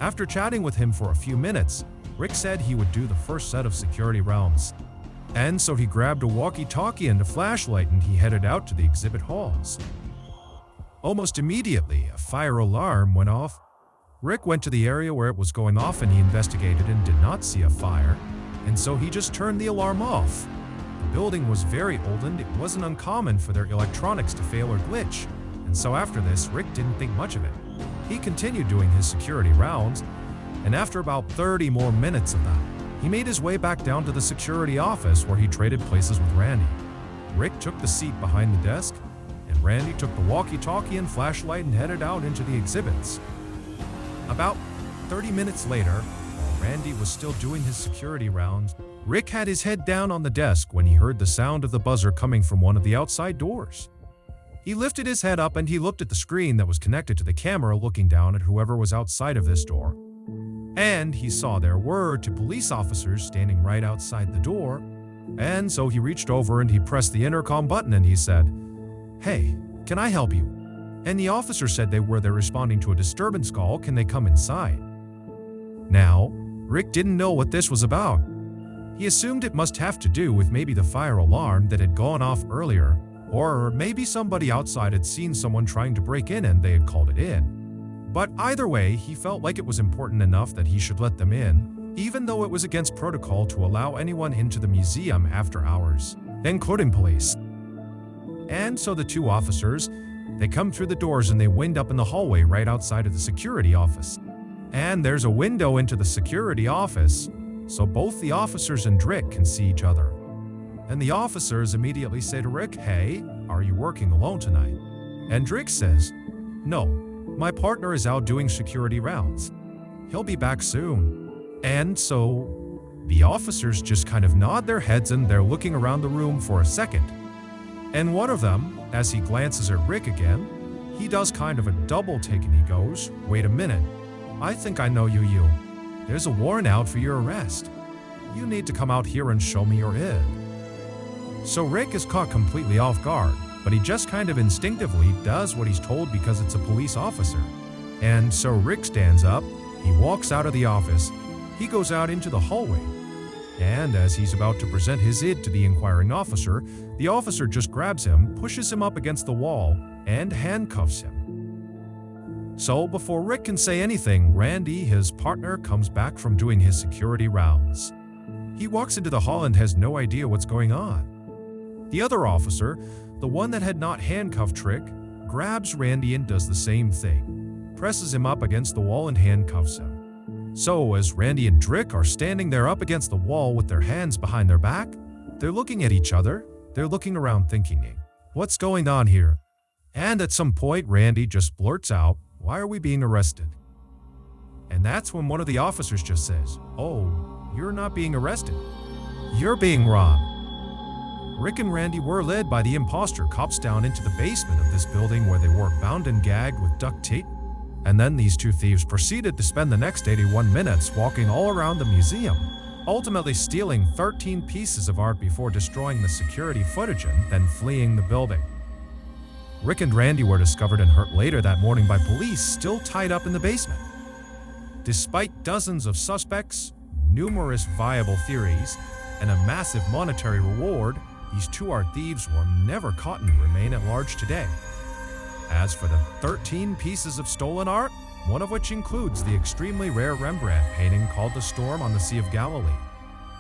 After chatting with him for a few minutes, Rick said he would do the first set of security rounds. And so he grabbed a walkie-talkie and a flashlight and he headed out to the exhibit halls. Almost immediately, a fire alarm went off. Rick went to the area where it was going off and he investigated and did not see a fire, and so he just turned the alarm off. The building was very old and it wasn't uncommon for their electronics to fail or glitch, and so after this, Rick didn't think much of it. He continued doing his security rounds, and after about 30 more minutes of that, he made his way back down to the security office where he traded places with Randy. Rick took the seat behind the desk, and Randy took the walkie-talkie and flashlight and headed out into the exhibits. About 30 minutes later, while Randy was still doing his security rounds, Rick had his head down on the desk when he heard the sound of the buzzer coming from one of the outside doors. He lifted his head up and he looked at the screen that was connected to the camera, looking down at whoever was outside of this door. And he saw there were two police officers standing right outside the door. And so he reached over and he pressed the intercom button and he said, "Hey, can I help you?" And the officer said they're responding to a disturbance call. Can they come inside? Now, Rick didn't know what this was about. He assumed it must have to do with maybe the fire alarm that had gone off earlier, or maybe somebody outside had seen someone trying to break in and they had called it in. But either way, he felt like it was important enough that he should let them in, even though it was against protocol to allow anyone into the museum after hours, including police. And so the two officers, they come through the doors and they wind up in the hallway right outside of the security office. And there's a window into the security office, so both the officers and Rick can see each other. And the officers immediately say to Rick, "Hey, are you working alone tonight?" And Rick says, "No, my partner is out doing security rounds. He'll be back soon." And so the officers just kind of nod their heads and they're looking around the room for a second. And one of them, as he glances at Rick again, he does kind of a double take and he goes, "Wait a minute, I think I know you. There's a warrant out for your arrest. You need to come out here and show me your ID." So Rick is caught completely off guard, but he just kind of instinctively does what he's told because it's a police officer. And so Rick stands up, he walks out of the office, he goes out into the hallway. And as he's about to present his ID to the inquiring officer, the officer just grabs him, pushes him up against the wall, and handcuffs him. So before Rick can say anything, Randy, his partner, comes back from doing his security rounds. He walks into the hall and has no idea what's going on. The other officer, the one that had not handcuffed Rick, grabs Randy and does the same thing, presses him up against the wall and handcuffs him. So, as Randy and Drick are standing there up against the wall with their hands behind their back, they're looking at each other, they're looking around thinking, what's going on here? And at some point, Randy just blurts out, "Why are we being arrested?" And that's when one of the officers just says, "Oh, you're not being arrested. You're being robbed." Rick and Randy were led by the imposter cops down into the basement of this building where they were bound and gagged with duct tape. And then these two thieves proceeded to spend the next 81 minutes walking all around the museum, ultimately stealing 13 pieces of art before destroying the security footage and then fleeing the building. Rick and Randy were discovered and hurt later that morning by police, still tied up in the basement. Despite dozens of suspects, numerous viable theories, and a massive monetary reward, these two art thieves were never caught and remain at large today. As for the 13 pieces of stolen art, one of which includes the extremely rare Rembrandt painting called The Storm on the Sea of Galilee,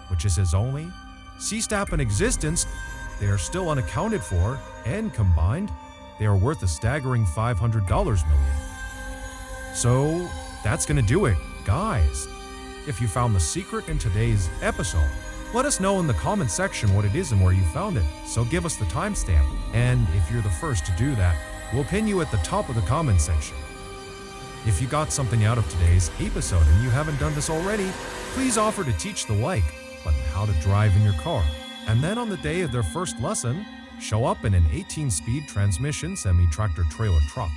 which is his only sea stamp in existence, they are still unaccounted for, and combined, they are worth a staggering $500 million. So, that's gonna do it, guys. If you found the secret in today's episode, let us know in the comment section what it is and where you found it, so give us the timestamp. And if you're the first to do that, we'll pin you at the top of the comment section. If you got something out of today's episode and you haven't done this already, please offer to teach the like button how to drive in your car. And then on the day of their first lesson, show up in an 18-speed transmission semi-tractor trailer truck.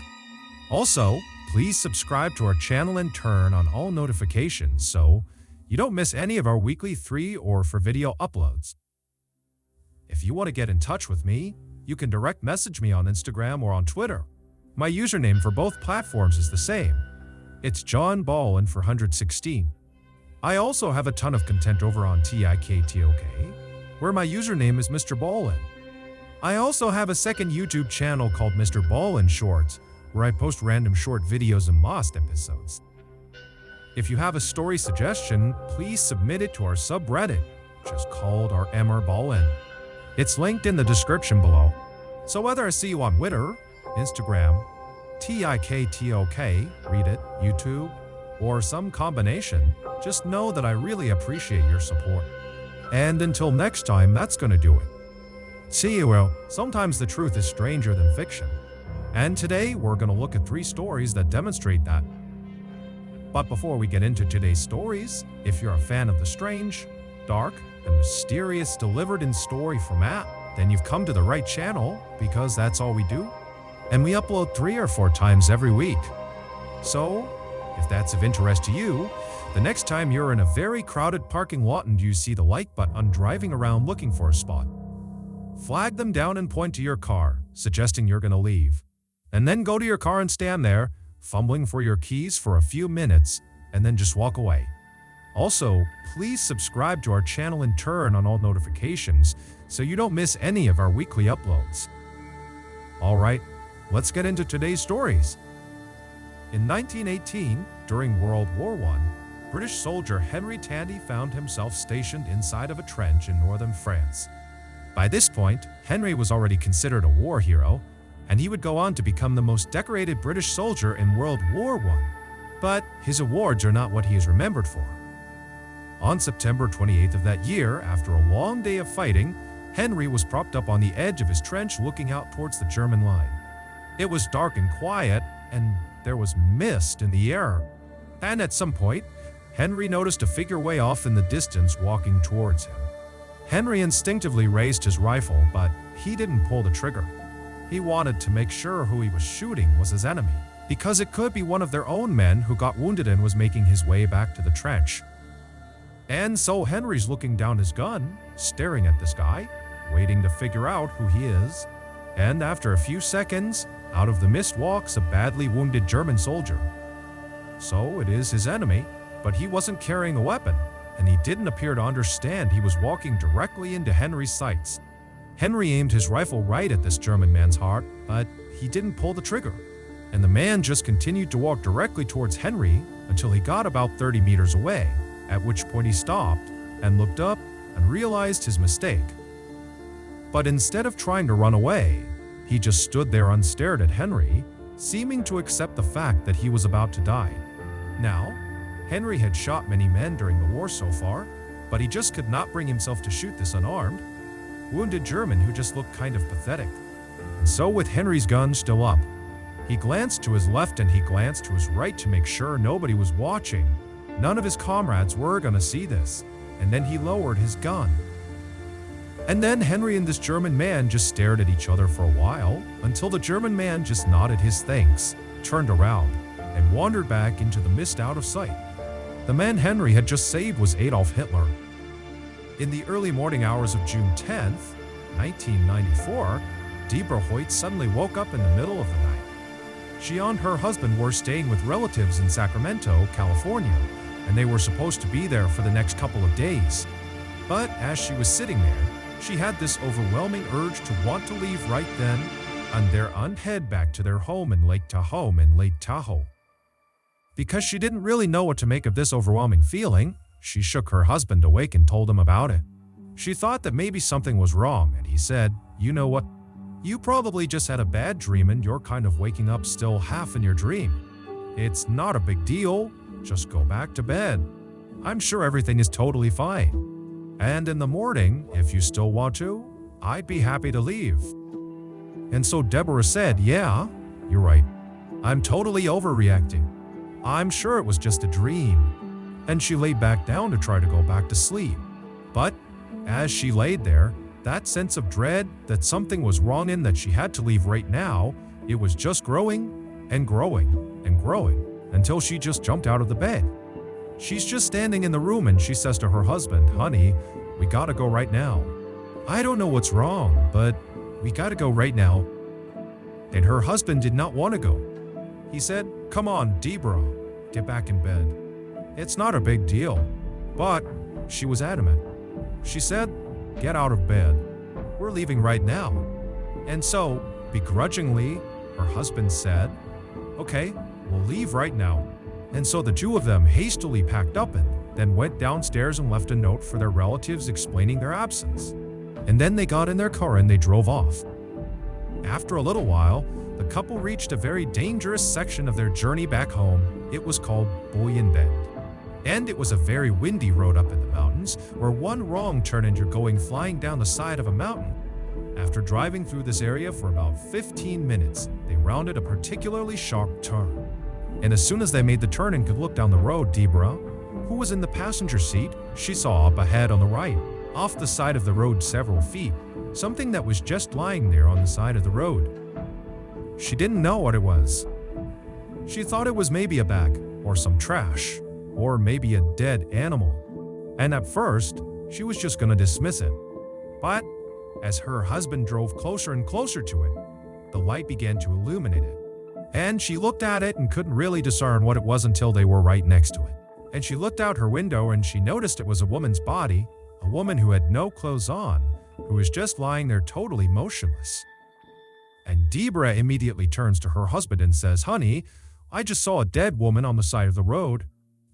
Also, please subscribe to our channel and turn on all notifications so you don't miss any of our weekly 3 or 4 video uploads. If you want to get in touch with me, you can direct message me on Instagram or on Twitter. My username for both platforms is the same. It's John Ballin for 116. I also have a ton of content over on TikTok, where my username is MrBallen's. I also have a second YouTube channel called MrBallen's Shorts, where I post random short videos and lost episodes. If you have a story suggestion, please submit it to our subreddit, just called our MrBallen's. It's linked in the description below. So whether I see you on Twitter, Instagram, TikTok, read it, YouTube, or some combination, just know that I really appreciate your support. And until next time, that's gonna do it. See you, well, sometimes the truth is stranger than fiction. And today, we're gonna look at 3 stories that demonstrate that. But before we get into today's stories, if you're a fan of the strange, dark, and mysterious delivered in story format, then you've come to the right channel, because that's all we do. And we upload 3 or 4 times every week. So, if that's of interest to you, the next time you're in a very crowded parking lot and you see the like button driving around looking for a spot, flag them down and point to your car, suggesting you're gonna leave. And then go to your car and stand there, fumbling for your keys for a few minutes, and then just walk away. Also, please subscribe to our channel and turn on all notifications so you don't miss any of our weekly uploads. Alright, let's get into today's stories. In 1918, during World War I, British soldier Henry Tandy found himself stationed inside of a trench in northern France. By this point, Henry was already considered a war hero, and he would go on to become the most decorated British soldier in World War I. But his awards are not what he is remembered for. On September 28th of that year, after a long day of fighting, Henry was propped up on the edge of his trench looking out towards the German line. It was dark and quiet, and there was mist in the air. And at some point, Henry noticed a figure way off in the distance walking towards him. Henry instinctively raised his rifle, but he didn't pull the trigger. He wanted to make sure who he was shooting was his enemy, because it could be one of their own men who got wounded and was making his way back to the trench. And so Henry's looking down his gun, staring at this guy, waiting to figure out who he is. And after a few seconds, out of the mist walks a badly wounded German soldier. So it is his enemy, but he wasn't carrying a weapon, and he didn't appear to understand he was walking directly into Henry's sights. Henry aimed his rifle right at this German man's heart, but he didn't pull the trigger. And the man just continued to walk directly towards Henry until he got about 30 meters away, at which point he stopped and looked up and realized his mistake. But instead of trying to run away, he just stood there and stared at Henry, seeming to accept the fact that he was about to die. Now, Henry had shot many men during the war so far, but he just could not bring himself to shoot this unarmed, wounded German who just looked kind of pathetic. And so with Henry's gun still up, he glanced to his left and he glanced to his right to make sure nobody was watching. None of his comrades were gonna see this, and then he lowered his gun. And then Henry and this German man just stared at each other for a while, until the German man just nodded his thanks, turned around, and wandered back into the mist out of sight. The man Henry had just saved was Adolf Hitler. In the early morning hours of June 10th, 1994, Deborah Hoyt suddenly woke up in the middle of the night. She and her husband were staying with relatives in Sacramento, California, and they were supposed to be there for the next couple of days. But as she was sitting there, she had this overwhelming urge to want to leave right then and head back to their home in Lake Tahoe. Because she didn't really know what to make of this overwhelming feeling, she shook her husband awake and told him about it. She thought that maybe something was wrong, and he said, "You know what? You probably just had a bad dream and you're kind of waking up still half in your dream. It's not a big deal, just go back to bed. I'm sure everything is totally fine. And in the morning, if you still want to, I'd be happy to leave." And so Deborah said, "Yeah, you're right. I'm totally overreacting. I'm sure it was just a dream." And she laid back down to try to go back to sleep. But as she laid there, that sense of dread that something was wrong and that she had to leave right now, it was just growing and growing and growing until she just jumped out of the bed. She's just standing in the room and she says to her husband, "Honey, we gotta go right now. I don't know what's wrong, but we gotta go right now." And her husband did not want to go. He said, "Come on, Deborah, get back in bed. It's not a big deal." But she was adamant. She said, "Get out of bed. We're leaving right now." And so, begrudgingly, her husband said, "Okay, we'll leave right now." And so the two of them hastily packed up and then went downstairs and left a note for their relatives explaining their absence. And then they got in their car and they drove off. After a little while, the couple reached a very dangerous section of their journey back home. It was called Bullion Bend. And it was a very windy road up in the mountains, where one wrong turn and you're going flying down the side of a mountain. After driving through this area for about 15 minutes, they rounded a particularly sharp turn. And as soon as they made the turn and could look down the road, Deborah, who was in the passenger seat, she saw up ahead on the right, off the side of the road several feet, something that was just lying there on the side of the road. She didn't know what it was. She thought it was maybe a bag, or some trash, or maybe a dead animal. And at first, she was just gonna dismiss it. But as her husband drove closer and closer to it, the light began to illuminate it. And she looked at it and couldn't really discern what it was until they were right next to it. And she looked out her window and she noticed it was a woman's body, a woman who had no clothes on, who was just lying there totally motionless. And Deborah immediately turns to her husband and says, "Honey, I just saw a dead woman on the side of the road."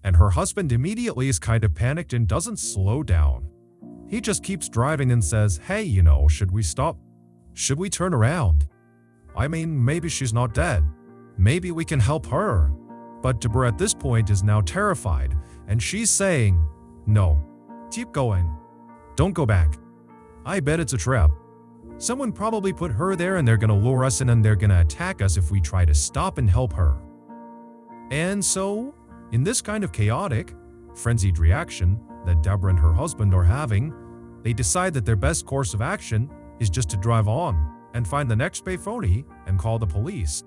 And her husband immediately is kind of panicked and doesn't slow down. He just keeps driving and says, "Hey, should we stop? Should we turn around? I mean, maybe she's not dead. Maybe we can help her." But Deborah at this point is now terrified, and she's saying, "No, keep going. Don't go back. I bet it's a trap. Someone probably put her there and they're gonna lure us in and they're gonna attack us if we try to stop and help her." And so, in this kind of chaotic, frenzied reaction that Deborah and her husband are having, they decide that their best course of action is just to drive on and find the next payphone and call the police.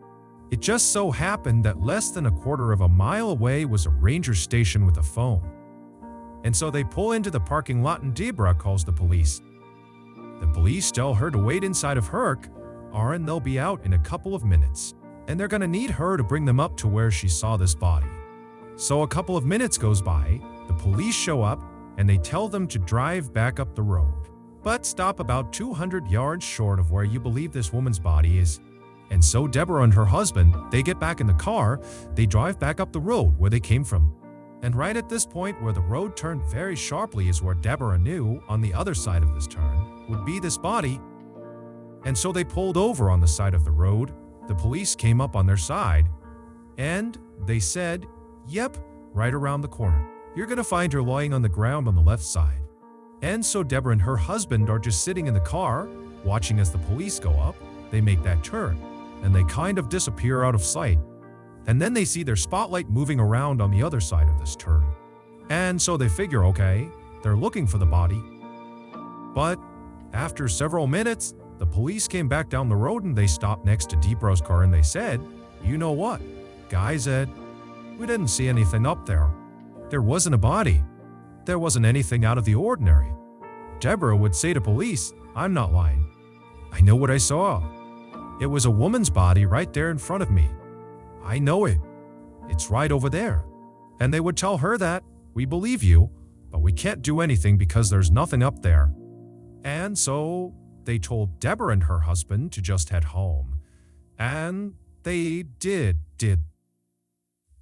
It just so happened that less than a quarter of a mile away was a ranger station with a phone. And so they pull into the parking lot and Deborah calls the police. The police tell her to wait inside of her car and they'll be out in a couple of minutes. And they're gonna need her to bring them up to where she saw this body. So a couple of minutes goes by, the police show up, and they tell them to drive back up the road, but stop about 200 yards short of where you believe this woman's body is. And so Deborah and her husband, they get back in the car, they drive back up the road where they came from. And right at this point where the road turned very sharply is where Deborah knew on the other side of this turn would be this body. And so they pulled over on the side of the road. The police came up on their side, and they said, "Yep, right around the corner. You're gonna find her lying on the ground on the left side. And so Deborah and her husband are just sitting in the car, watching as the police go up. They make that turn, and they kind of disappear out of sight. And then they see their spotlight moving around on the other side of this turn. And so they figure, okay, they're looking for the body. But after several minutes, the police came back down the road and they stopped next to Deborah's car and they said, "You know what, guys, we didn't see anything up there. There wasn't a body. There wasn't anything out of the ordinary." Deborah would say to police, "I'm not lying. I know what I saw. It was a woman's body right there in front of me. I know it. It's right over there." And they would tell her that, "We believe you, but we can't do anything because there's nothing up there." And so they told Deborah and her husband to just head home. And they did.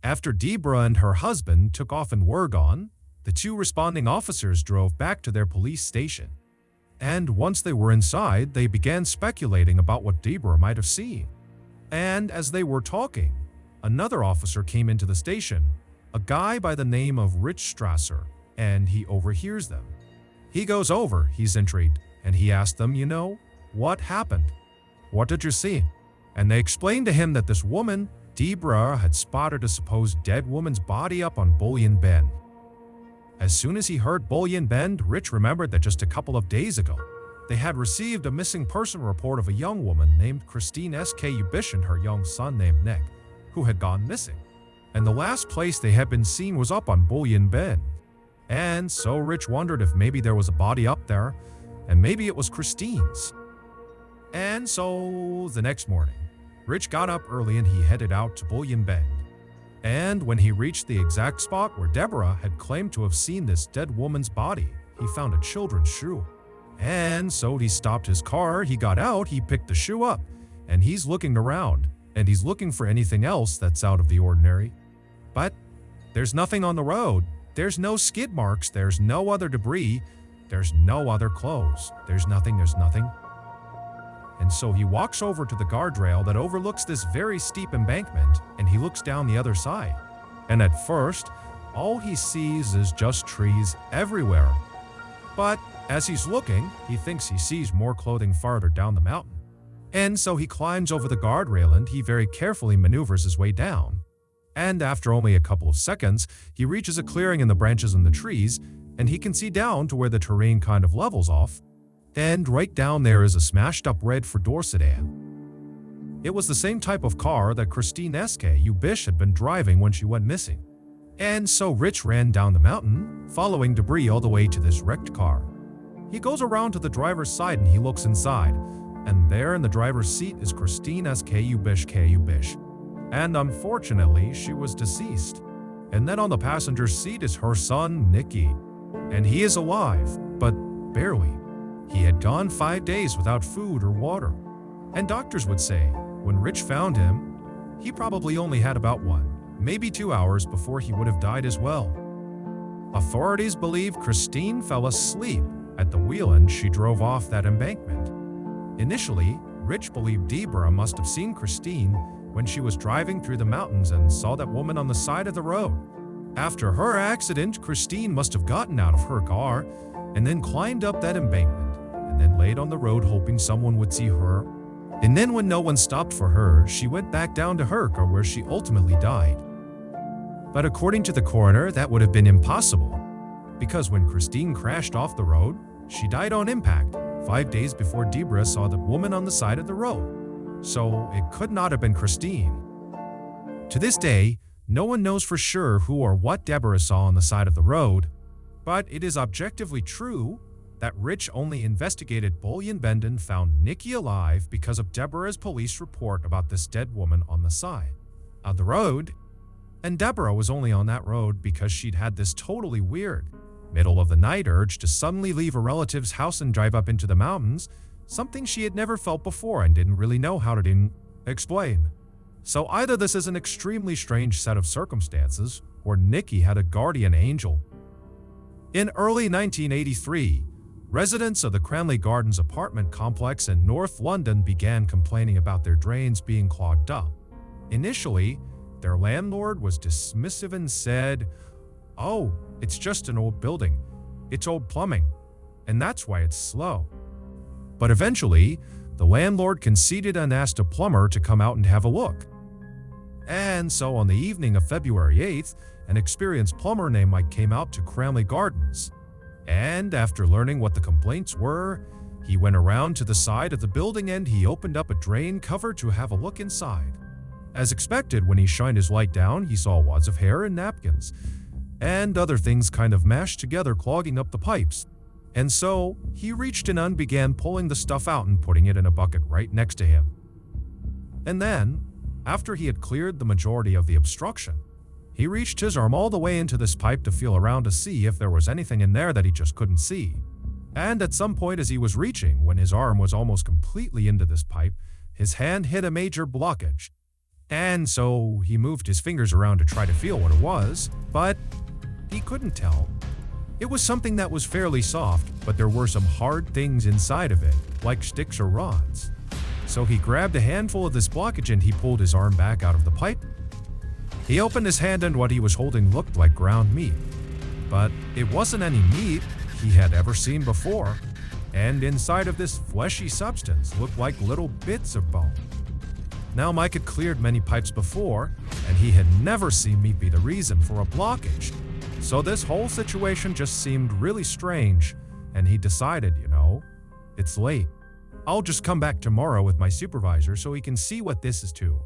After Deborah and her husband took off and were gone, the two responding officers drove back to their police station. And once they were inside, they began speculating about what Deborah might have seen. And as they were talking, another officer came into the station, a guy by the name of Rich Strasser, and he overhears them. He goes over, he's intrigued, and he asked them, "You know, what happened? What did you see?" And they explained to him that this woman, Deborah, had spotted a supposed dead woman's body up on Bullion Bend. As soon as he heard Bullion Bend, Rich remembered that just a couple of days ago, they had received a missing person report of a young woman named Christine S.K. Ubish and her young son named Nick, who had gone missing. And the last place they had been seen was up on Bullion Bend. And so Rich wondered if maybe there was a body up there, and maybe it was Christine's. And so the next morning, Rich got up early and he headed out to Bullion Bend. And when he reached the exact spot where Deborah had claimed to have seen this dead woman's body, he found a children's shoe. And so he stopped his car, he got out, he picked the shoe up, and he's looking around, and he's looking for anything else that's out of the ordinary. But there's nothing on the road. There's no skid marks, there's no other debris, there's no other clothes. There's nothing. And so he walks over to the guardrail that overlooks this very steep embankment, and he looks down the other side. And at first, all he sees is just trees everywhere. But as he's looking, he thinks he sees more clothing farther down the mountain. And so he climbs over the guardrail and he very carefully maneuvers his way down. And after only a couple of seconds, he reaches a clearing in the branches and the trees, and he can see down to where the terrain kind of levels off. And right down there is a smashed-up red four-door sedan. It was the same type of car that Christine S.K. Ubish had been driving when she went missing. And so Rich ran down the mountain, following debris all the way to this wrecked car. He goes around to the driver's side and he looks inside, and there in the driver's seat is Christine S.K. Ubish. And unfortunately, she was deceased. And then on the passenger seat is her son, Nicky. And he is alive, but barely. He had gone 5 days without food or water. And doctors would say, when Rich found him, he probably only had about 1, maybe 2 hours before he would have died as well. Authorities believe Christine fell asleep at the wheel and she drove off that embankment. Initially, Rich believed Deborah must have seen Christine when she was driving through the mountains and saw that woman on the side of the road. After her accident, Christine must have gotten out of her car and then climbed up that embankment and then laid on the road hoping someone would see her. And then when no one stopped for her, she went back down to her car where she ultimately died. But according to the coroner, that would have been impossible, because when Christine crashed off the road, she died on impact 5 days before Deborah saw the woman on the side of the road. So it could not have been Christine. To this day, no one knows for sure who or what Deborah saw on the side of the road, but it is objectively true that Rich only investigated Bullion Bend and found Nicky alive because of Deborah's police report about this dead woman on the side of the road. And Deborah was only on that road because she'd had this totally weird, middle-of-the-night urge to suddenly leave a relative's house and drive up into the mountains, something she had never felt before and didn't really know how to explain. So either this is an extremely strange set of circumstances, or Nicky had a guardian angel. In early 1983, residents of the Cranley Gardens apartment complex in North London began complaining about their drains being clogged up. Initially, their landlord was dismissive and said, "Oh, it's just an old building. It's old plumbing, and that's why it's slow." But eventually, the landlord conceded and asked a plumber to come out and have a look. And so on the evening of February 8th, an experienced plumber named Mike came out to Cranley Gardens. And after learning what the complaints were, he went around to the side of the building and he opened up a drain cover to have a look inside. As expected, when he shined his light down, he saw wads of hair and napkins, and other things kind of mashed together clogging up the pipes. And so, he reached in and began pulling the stuff out and putting it in a bucket right next to him. And then, after he had cleared the majority of the obstruction, he reached his arm all the way into this pipe to feel around to see if there was anything in there that he just couldn't see. And at some point as he was reaching, when his arm was almost completely into this pipe, his hand hit a major blockage. And so he moved his fingers around to try to feel what it was, but he couldn't tell. It was something that was fairly soft, but there were some hard things inside of it, like sticks or rods. So he grabbed a handful of this blockage and he pulled his arm back out of the pipe. He opened his hand and what he was holding looked like ground meat. But it wasn't any meat he had ever seen before, and inside of this fleshy substance looked like little bits of bone. Now Mike had cleared many pipes before, and he had never seen meat be the reason for a blockage. So this whole situation just seemed really strange, and he decided, it's late. I'll just come back tomorrow with my supervisor so he can see what this is to.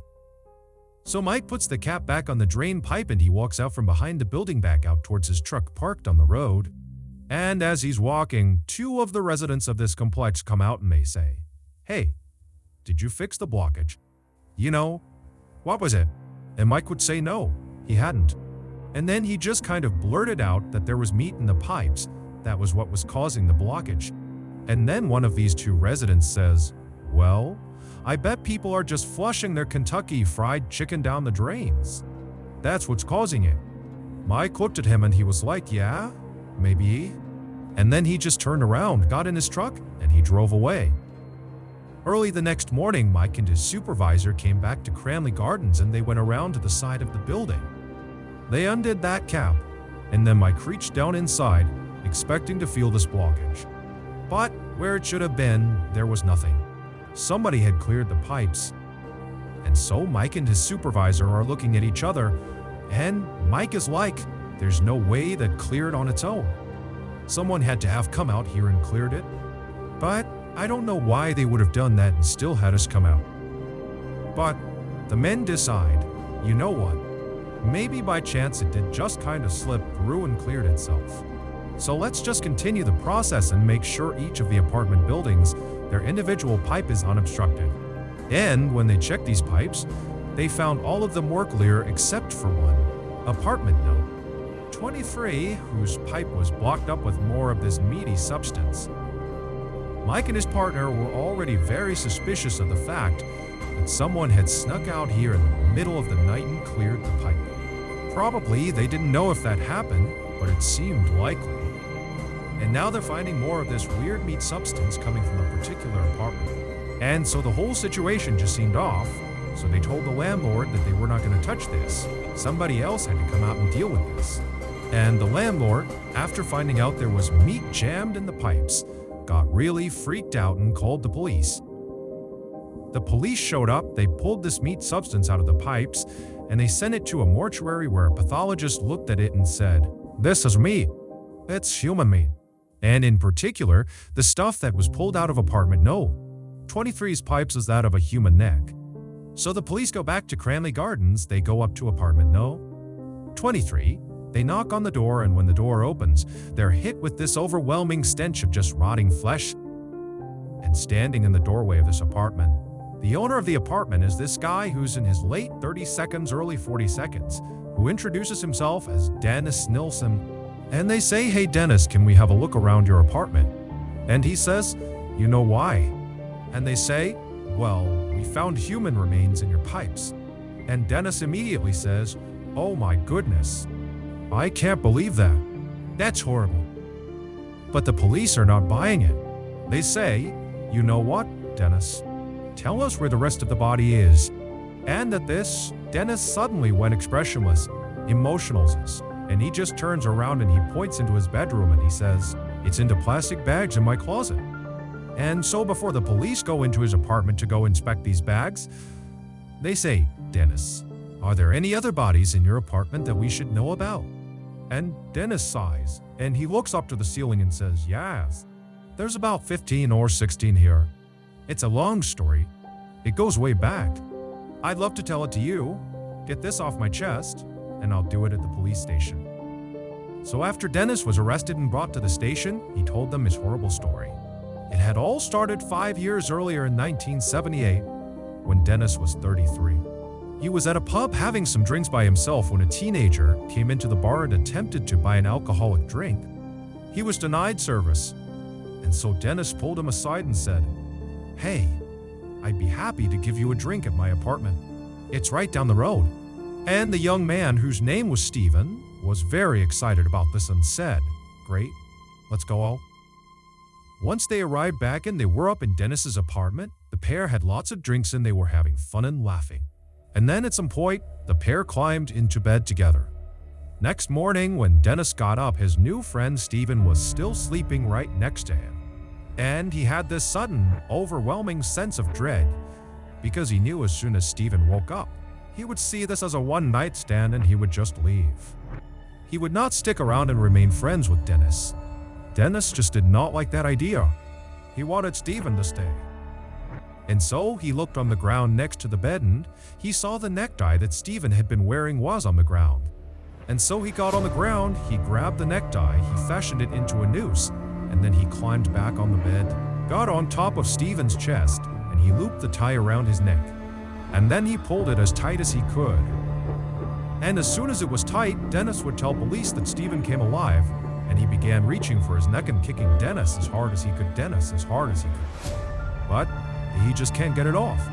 So Mike puts the cap back on the drain pipe and he walks out from behind the building back out towards his truck parked on the road. And as he's walking, two of the residents of this complex come out and they say, "Hey, did you fix the blockage? What was it?" And Mike would say no, he hadn't. And then he just kind of blurted out that there was meat in the pipes. That was what was causing the blockage. And then one of these two residents says, "Well, I bet people are just flushing their Kentucky Fried Chicken down the drains. That's what's causing it." Mike looked at him and he was like, "Yeah, maybe." And then he just turned around, got in his truck, and he drove away. Early the next morning, Mike and his supervisor came back to Cranley Gardens and they went around to the side of the building. They undid that cap, and then Mike reached down inside, expecting to feel this blockage. But where it should have been, there was nothing. Somebody had cleared the pipes. And so Mike and his supervisor are looking at each other, and Mike is like, there's no way that cleared on its own. Someone had to have come out here and cleared it. But I don't know why they would have done that and still had us come out. But the men decide, you know what? Maybe by chance it did just kind of slip through and cleared itself. So let's just continue the process and make sure each of the apartment buildings, their individual pipe is unobstructed. And when they checked these pipes, they found all of them were clear except for one, apartment note 23, whose pipe was blocked up with more of this meaty substance. Mike and his partner were already very suspicious of the fact that someone had snuck out here in the middle of the night and cleared the pipe. Probably they didn't know if that happened, but it seemed likely. And now they're finding more of this weird meat substance coming from a particular apartment. And so the whole situation just seemed off, so they told the landlord that they were not going to touch this. Somebody else had to come out and deal with this. And the landlord, after finding out there was meat jammed in the pipes, got really freaked out and called the police. The police showed up, they pulled this meat substance out of the pipes, and they sent it to a mortuary where a pathologist looked at it and said, "This is meat. It's human meat." And in particular, the stuff that was pulled out of apartment no. 23's pipes is that of a human neck. So the police go back to Cranley Gardens, they go up to apartment no. 23, they knock on the door, and when the door opens, they're hit with this overwhelming stench of just rotting flesh. And standing in the doorway of this apartment, the owner of the apartment is this guy who's in his late 30 seconds, early 40 seconds, who introduces himself as Dennis Nilsson. And they say, "Hey Dennis, can we have a look around your apartment?" And he says, "You know why?" And they say, "Well, we found human remains in your pipes." And Dennis immediately says, "Oh my goodness. I can't believe that. That's horrible." But the police are not buying it. They say, "You know what, Dennis? Tell us where the rest of the body is." And at this, Dennis suddenly went expressionless, emotionless, and he just turns around and he points into his bedroom and he says, "It's into plastic bags in my closet." And so before the police go into his apartment to go inspect these bags, they say, "Dennis, are there any other bodies in your apartment that we should know about?" And Dennis sighs, and he looks up to the ceiling and says, "Yes, there's about 15 or 16 here. It's a long story. It goes way back. I'd love to tell it to you, get this off my chest, and I'll do it at the police station." So after Dennis was arrested and brought to the station, he told them his horrible story. It had all started 5 years earlier in 1978, when Dennis was 33. He was at a pub having some drinks by himself when a teenager came into the bar and attempted to buy an alcoholic drink. He was denied service, and so Dennis pulled him aside and said, "Hey, I'd be happy to give you a drink at my apartment. It's right down the road." And the young man, whose name was Steven, was very excited about this and said, "Great, let's go all." Once they arrived back and they were up in Dennis's apartment, the pair had lots of drinks and they were having fun and laughing. And then at some point, the pair climbed into bed together. Next morning, when Dennis got up, his new friend Steven was still sleeping right next to him. And he had this sudden, overwhelming sense of dread, because he knew as soon as Steven woke up, he would see this as a one-night stand and he would just leave. He would not stick around and remain friends with Dennis. Dennis just did not like that idea. He wanted Steven to stay. And so he looked on the ground next to the bed and he saw the necktie that Steven had been wearing was on the ground. And so he got on the ground, he grabbed the necktie, he fashioned it into a noose, and then he climbed back on the bed, got on top of Steven's chest, and he looped the tie around his neck. And then he pulled it as tight as he could. And as soon as it was tight, Dennis would tell police that Steven came alive, and he began reaching for his neck and kicking Dennis as hard as he could. But he just can't get it off.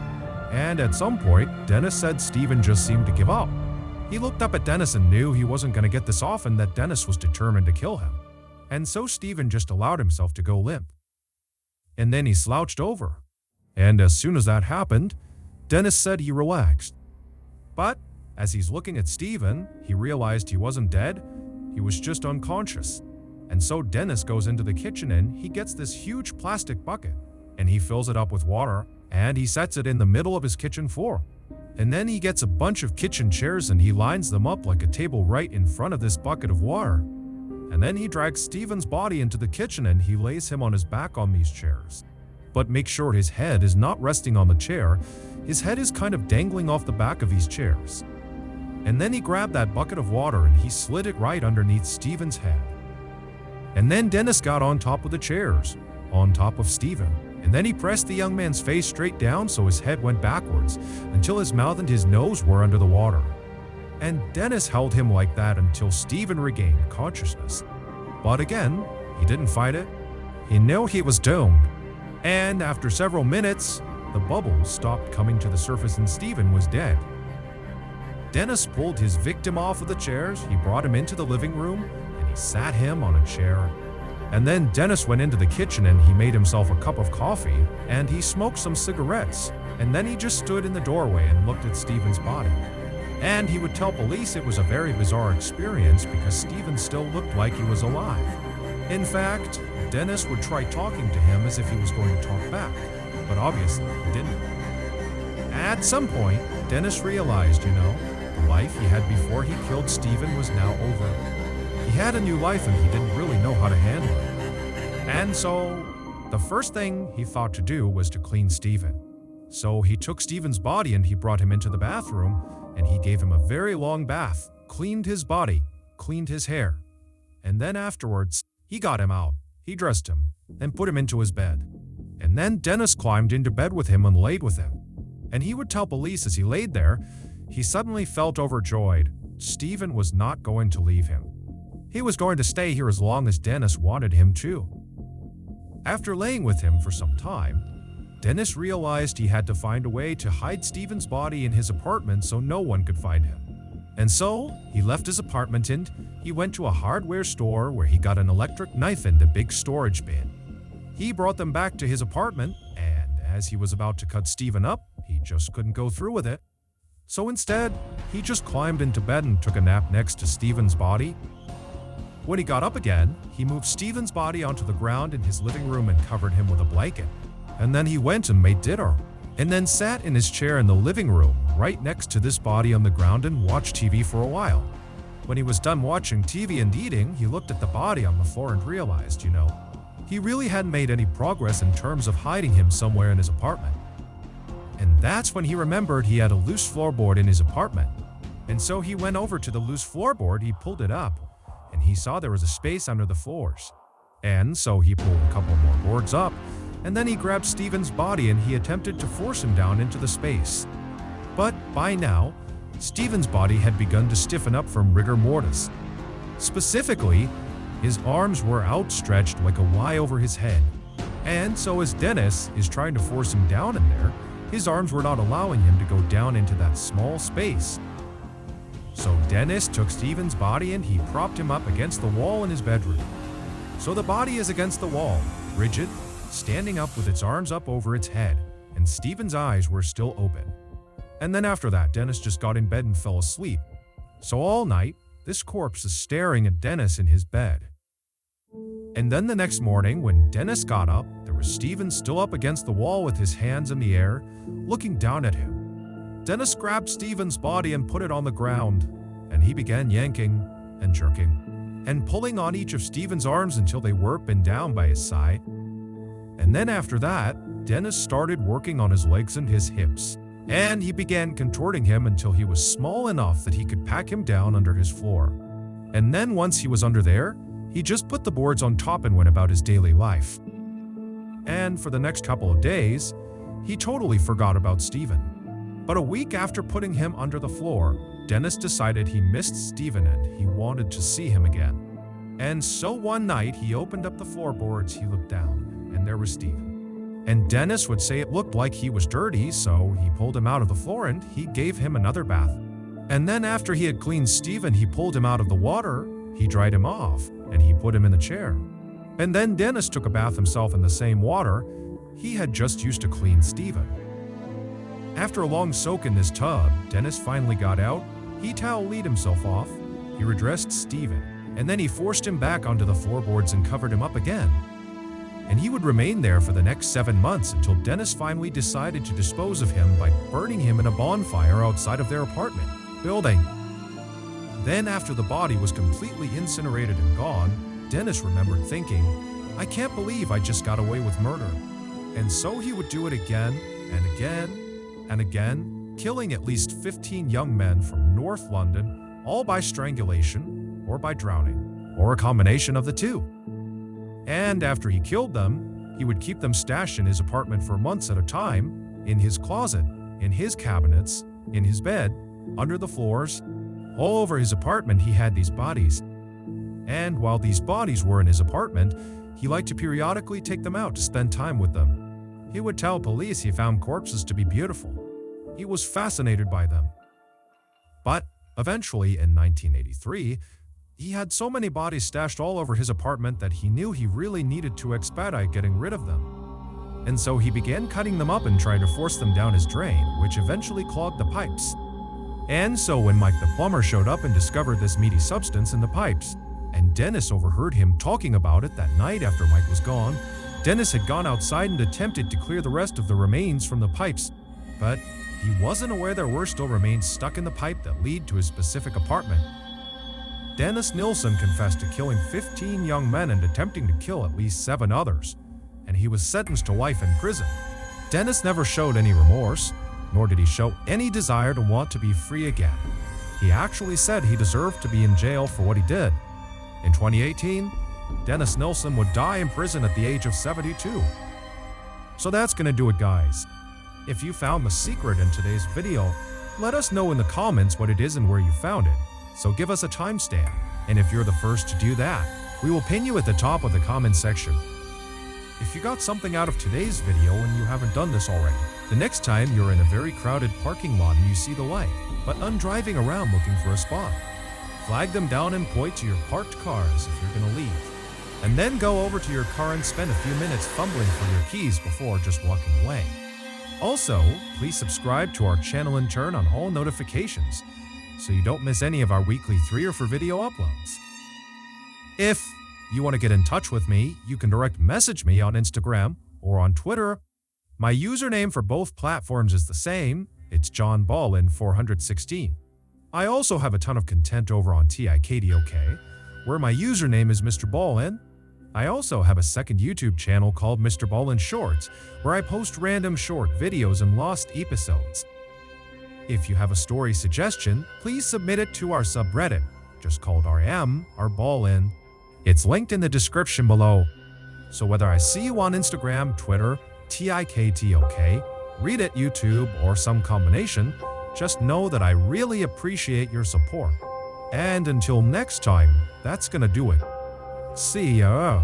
And at some point, Dennis said Steven just seemed to give up. He looked up at Dennis and knew he wasn't going to get this off and that Dennis was determined to kill him. And so Steven just allowed himself to go limp. And then he slouched over. And as soon as that happened, Dennis said he relaxed. But as he's looking at Steven, he realized he wasn't dead, he was just unconscious. And so Dennis goes into the kitchen and he gets this huge plastic bucket and he fills it up with water and he sets it in the middle of his kitchen floor. And then he gets a bunch of kitchen chairs and he lines them up like a table right in front of this bucket of water. And then he drags Steven's body into the kitchen and he lays him on his back on these chairs. But make sure his head is not resting on the chair, his head is kind of dangling off the back of these chairs. And then he grabbed that bucket of water and he slid it right underneath Steven's head. And then Dennis got on top of the chairs, on top of Steven. And then he pressed the young man's face straight down so his head went backwards until his mouth and his nose were under the water. And Dennis held him like that until Steven regained consciousness. But again, he didn't fight it. He knew he was doomed. And after several minutes, the bubbles stopped coming to the surface and Steven was dead. Dennis pulled his victim off of the chairs, he brought him into the living room, and he sat him on a chair. And then Dennis went into the kitchen and he made himself a cup of coffee, and he smoked some cigarettes. And then he just stood in the doorway and looked at Steven's body. And he would tell police it was a very bizarre experience because Steven still looked like he was alive. In fact, Dennis would try talking to him as if he was going to talk back, but obviously he didn't. At some point, Dennis realized, the life he had before he killed Steven was now over. He had a new life and he didn't really know how to handle it. And so, the first thing he thought to do was to clean Steven. So he took Steven's body and he brought him into the bathroom and he gave him a very long bath, cleaned his body, cleaned his hair. And then afterwards, he got him out, he dressed him, and put him into his bed. And then Dennis climbed into bed with him and laid with him. And he would tell police as he laid there, he suddenly felt overjoyed. Steven was not going to leave him. He was going to stay here as long as Dennis wanted him to. After laying with him for some time, Dennis realized he had to find a way to hide Steven's body in his apartment so no one could find him. And so, he left his apartment and he went to a hardware store where he got an electric knife and a big storage bin. He brought them back to his apartment, and as he was about to cut Steven up, he just couldn't go through with it. So instead, he just climbed into bed and took a nap next to Steven's body. When he got up again, he moved Steven's body onto the ground in his living room and covered him with a blanket. And then he went and made dinner, and then sat in his chair in the living room right next to this body on the ground and watched TV for a while. When he was done watching TV and eating, he looked at the body on the floor and realized, he really hadn't made any progress in terms of hiding him somewhere in his apartment. And that's when he remembered he had a loose floorboard in his apartment. And so he went over to the loose floorboard, he pulled it up, and he saw there was a space under the floors. And so he pulled a couple more boards up, and then he grabbed Steven's body and he attempted to force him down into the space. But by now, Steven's body had begun to stiffen up from rigor mortis. Specifically, his arms were outstretched like a Y over his head. And so as Dennis is trying to force him down in there, his arms were not allowing him to go down into that small space. So Dennis took Steven's body and he propped him up against the wall in his bedroom. So the body is against the wall, rigid, standing up with its arms up over its head, and Steven's eyes were still open. And then after that, Dennis just got in bed and fell asleep. So all night, this corpse is staring at Dennis in his bed. And then the next morning, when Dennis got up, there was Steven still up against the wall with his hands in the air, looking down at him. Dennis grabbed Steven's body and put it on the ground, and he began yanking and jerking and pulling on each of Steven's arms until they were up and down by his side. And then after that, Dennis started working on his legs and his hips, and he began contorting him until he was small enough that he could pack him down under his floor. And then once he was under there, he just put the boards on top and went about his daily life. And for the next couple of days, he totally forgot about Steven. But a week after putting him under the floor, Dennis decided he missed Steven and he wanted to see him again. And so one night he opened up the floorboards, he looked down, and there was Steven. And Dennis would say it looked like he was dirty, so he pulled him out of the floor and he gave him another bath. And then after he had cleaned Steven, he pulled him out of the water, he dried him off, and he put him in the chair. And then Dennis took a bath himself in the same water he had just used to clean Steven. After a long soak in this tub, Dennis finally got out, he towel-lead himself off, he redressed Steven, and then he forced him back onto the floorboards and covered him up again. And he would remain there for the next 7 months until Dennis finally decided to dispose of him by burning him in a bonfire outside of their apartment building. Then after the body was completely incinerated and gone, Dennis remembered thinking, I can't believe I just got away with murder. And so he would do it again and again and again, killing at least 15 young men from North London, all by strangulation or by drowning, or a combination of the two. And after he killed them, he would keep them stashed in his apartment for months at a time, in his closet, in his cabinets, in his bed, under the floors. All over his apartment he had these bodies. And while these bodies were in his apartment, he liked to periodically take them out to spend time with them. He would tell police he found corpses to be beautiful. He was fascinated by them. But eventually, in 1983, he had so many bodies stashed all over his apartment that he knew he really needed to expedite getting rid of them. And so he began cutting them up and trying to force them down his drain, which eventually clogged the pipes. And so when Mike the plumber showed up and discovered this meaty substance in the pipes, and Dennis overheard him talking about it that night after Mike was gone, Dennis had gone outside and attempted to clear the rest of the remains from the pipes, but he wasn't aware there were still remains stuck in the pipe that lead to his specific apartment. Dennis Nilsson confessed to killing 15 young men and attempting to kill at least 7 others, and he was sentenced to life in prison. Dennis never showed any remorse, nor did he show any desire to want to be free again. He actually said he deserved to be in jail for what he did. In 2018, Dennis Nilsson would die in prison at the age of 72. So that's gonna do it, guys. If you found the secret in today's video, let us know in the comments what it is and where you found it. So give us a timestamp, and if you're the first to do that, we will pin you at the top of the comment section. If you got something out of today's video and you haven't done this already, the next time you're in a very crowded parking lot and you see the light, but driving around looking for a spot, flag them down and point to your parked cars if you're gonna leave, and then go over to your car and spend a few minutes fumbling for your keys before just walking away. Also, please subscribe to our channel and turn on all notifications so you don't miss any of our weekly 3 or 4 video uploads. If you want to get in touch with me, you can direct message me on Instagram or on Twitter. My username for both platforms is the same. It's JohnBallin416. I also have a ton of content over on TikTok, where my username is MrBallen. I also have a second YouTube channel called MrBallen's Shorts, where I post random short videos and lost episodes. If you have a story suggestion, please submit it to our subreddit, just called r/Ballin. It's linked in the description below. So whether I see you on Instagram, Twitter, TikTok, Reddit, YouTube, or some combination, just know that I really appreciate your support. And until next time, that's gonna do it. See ya.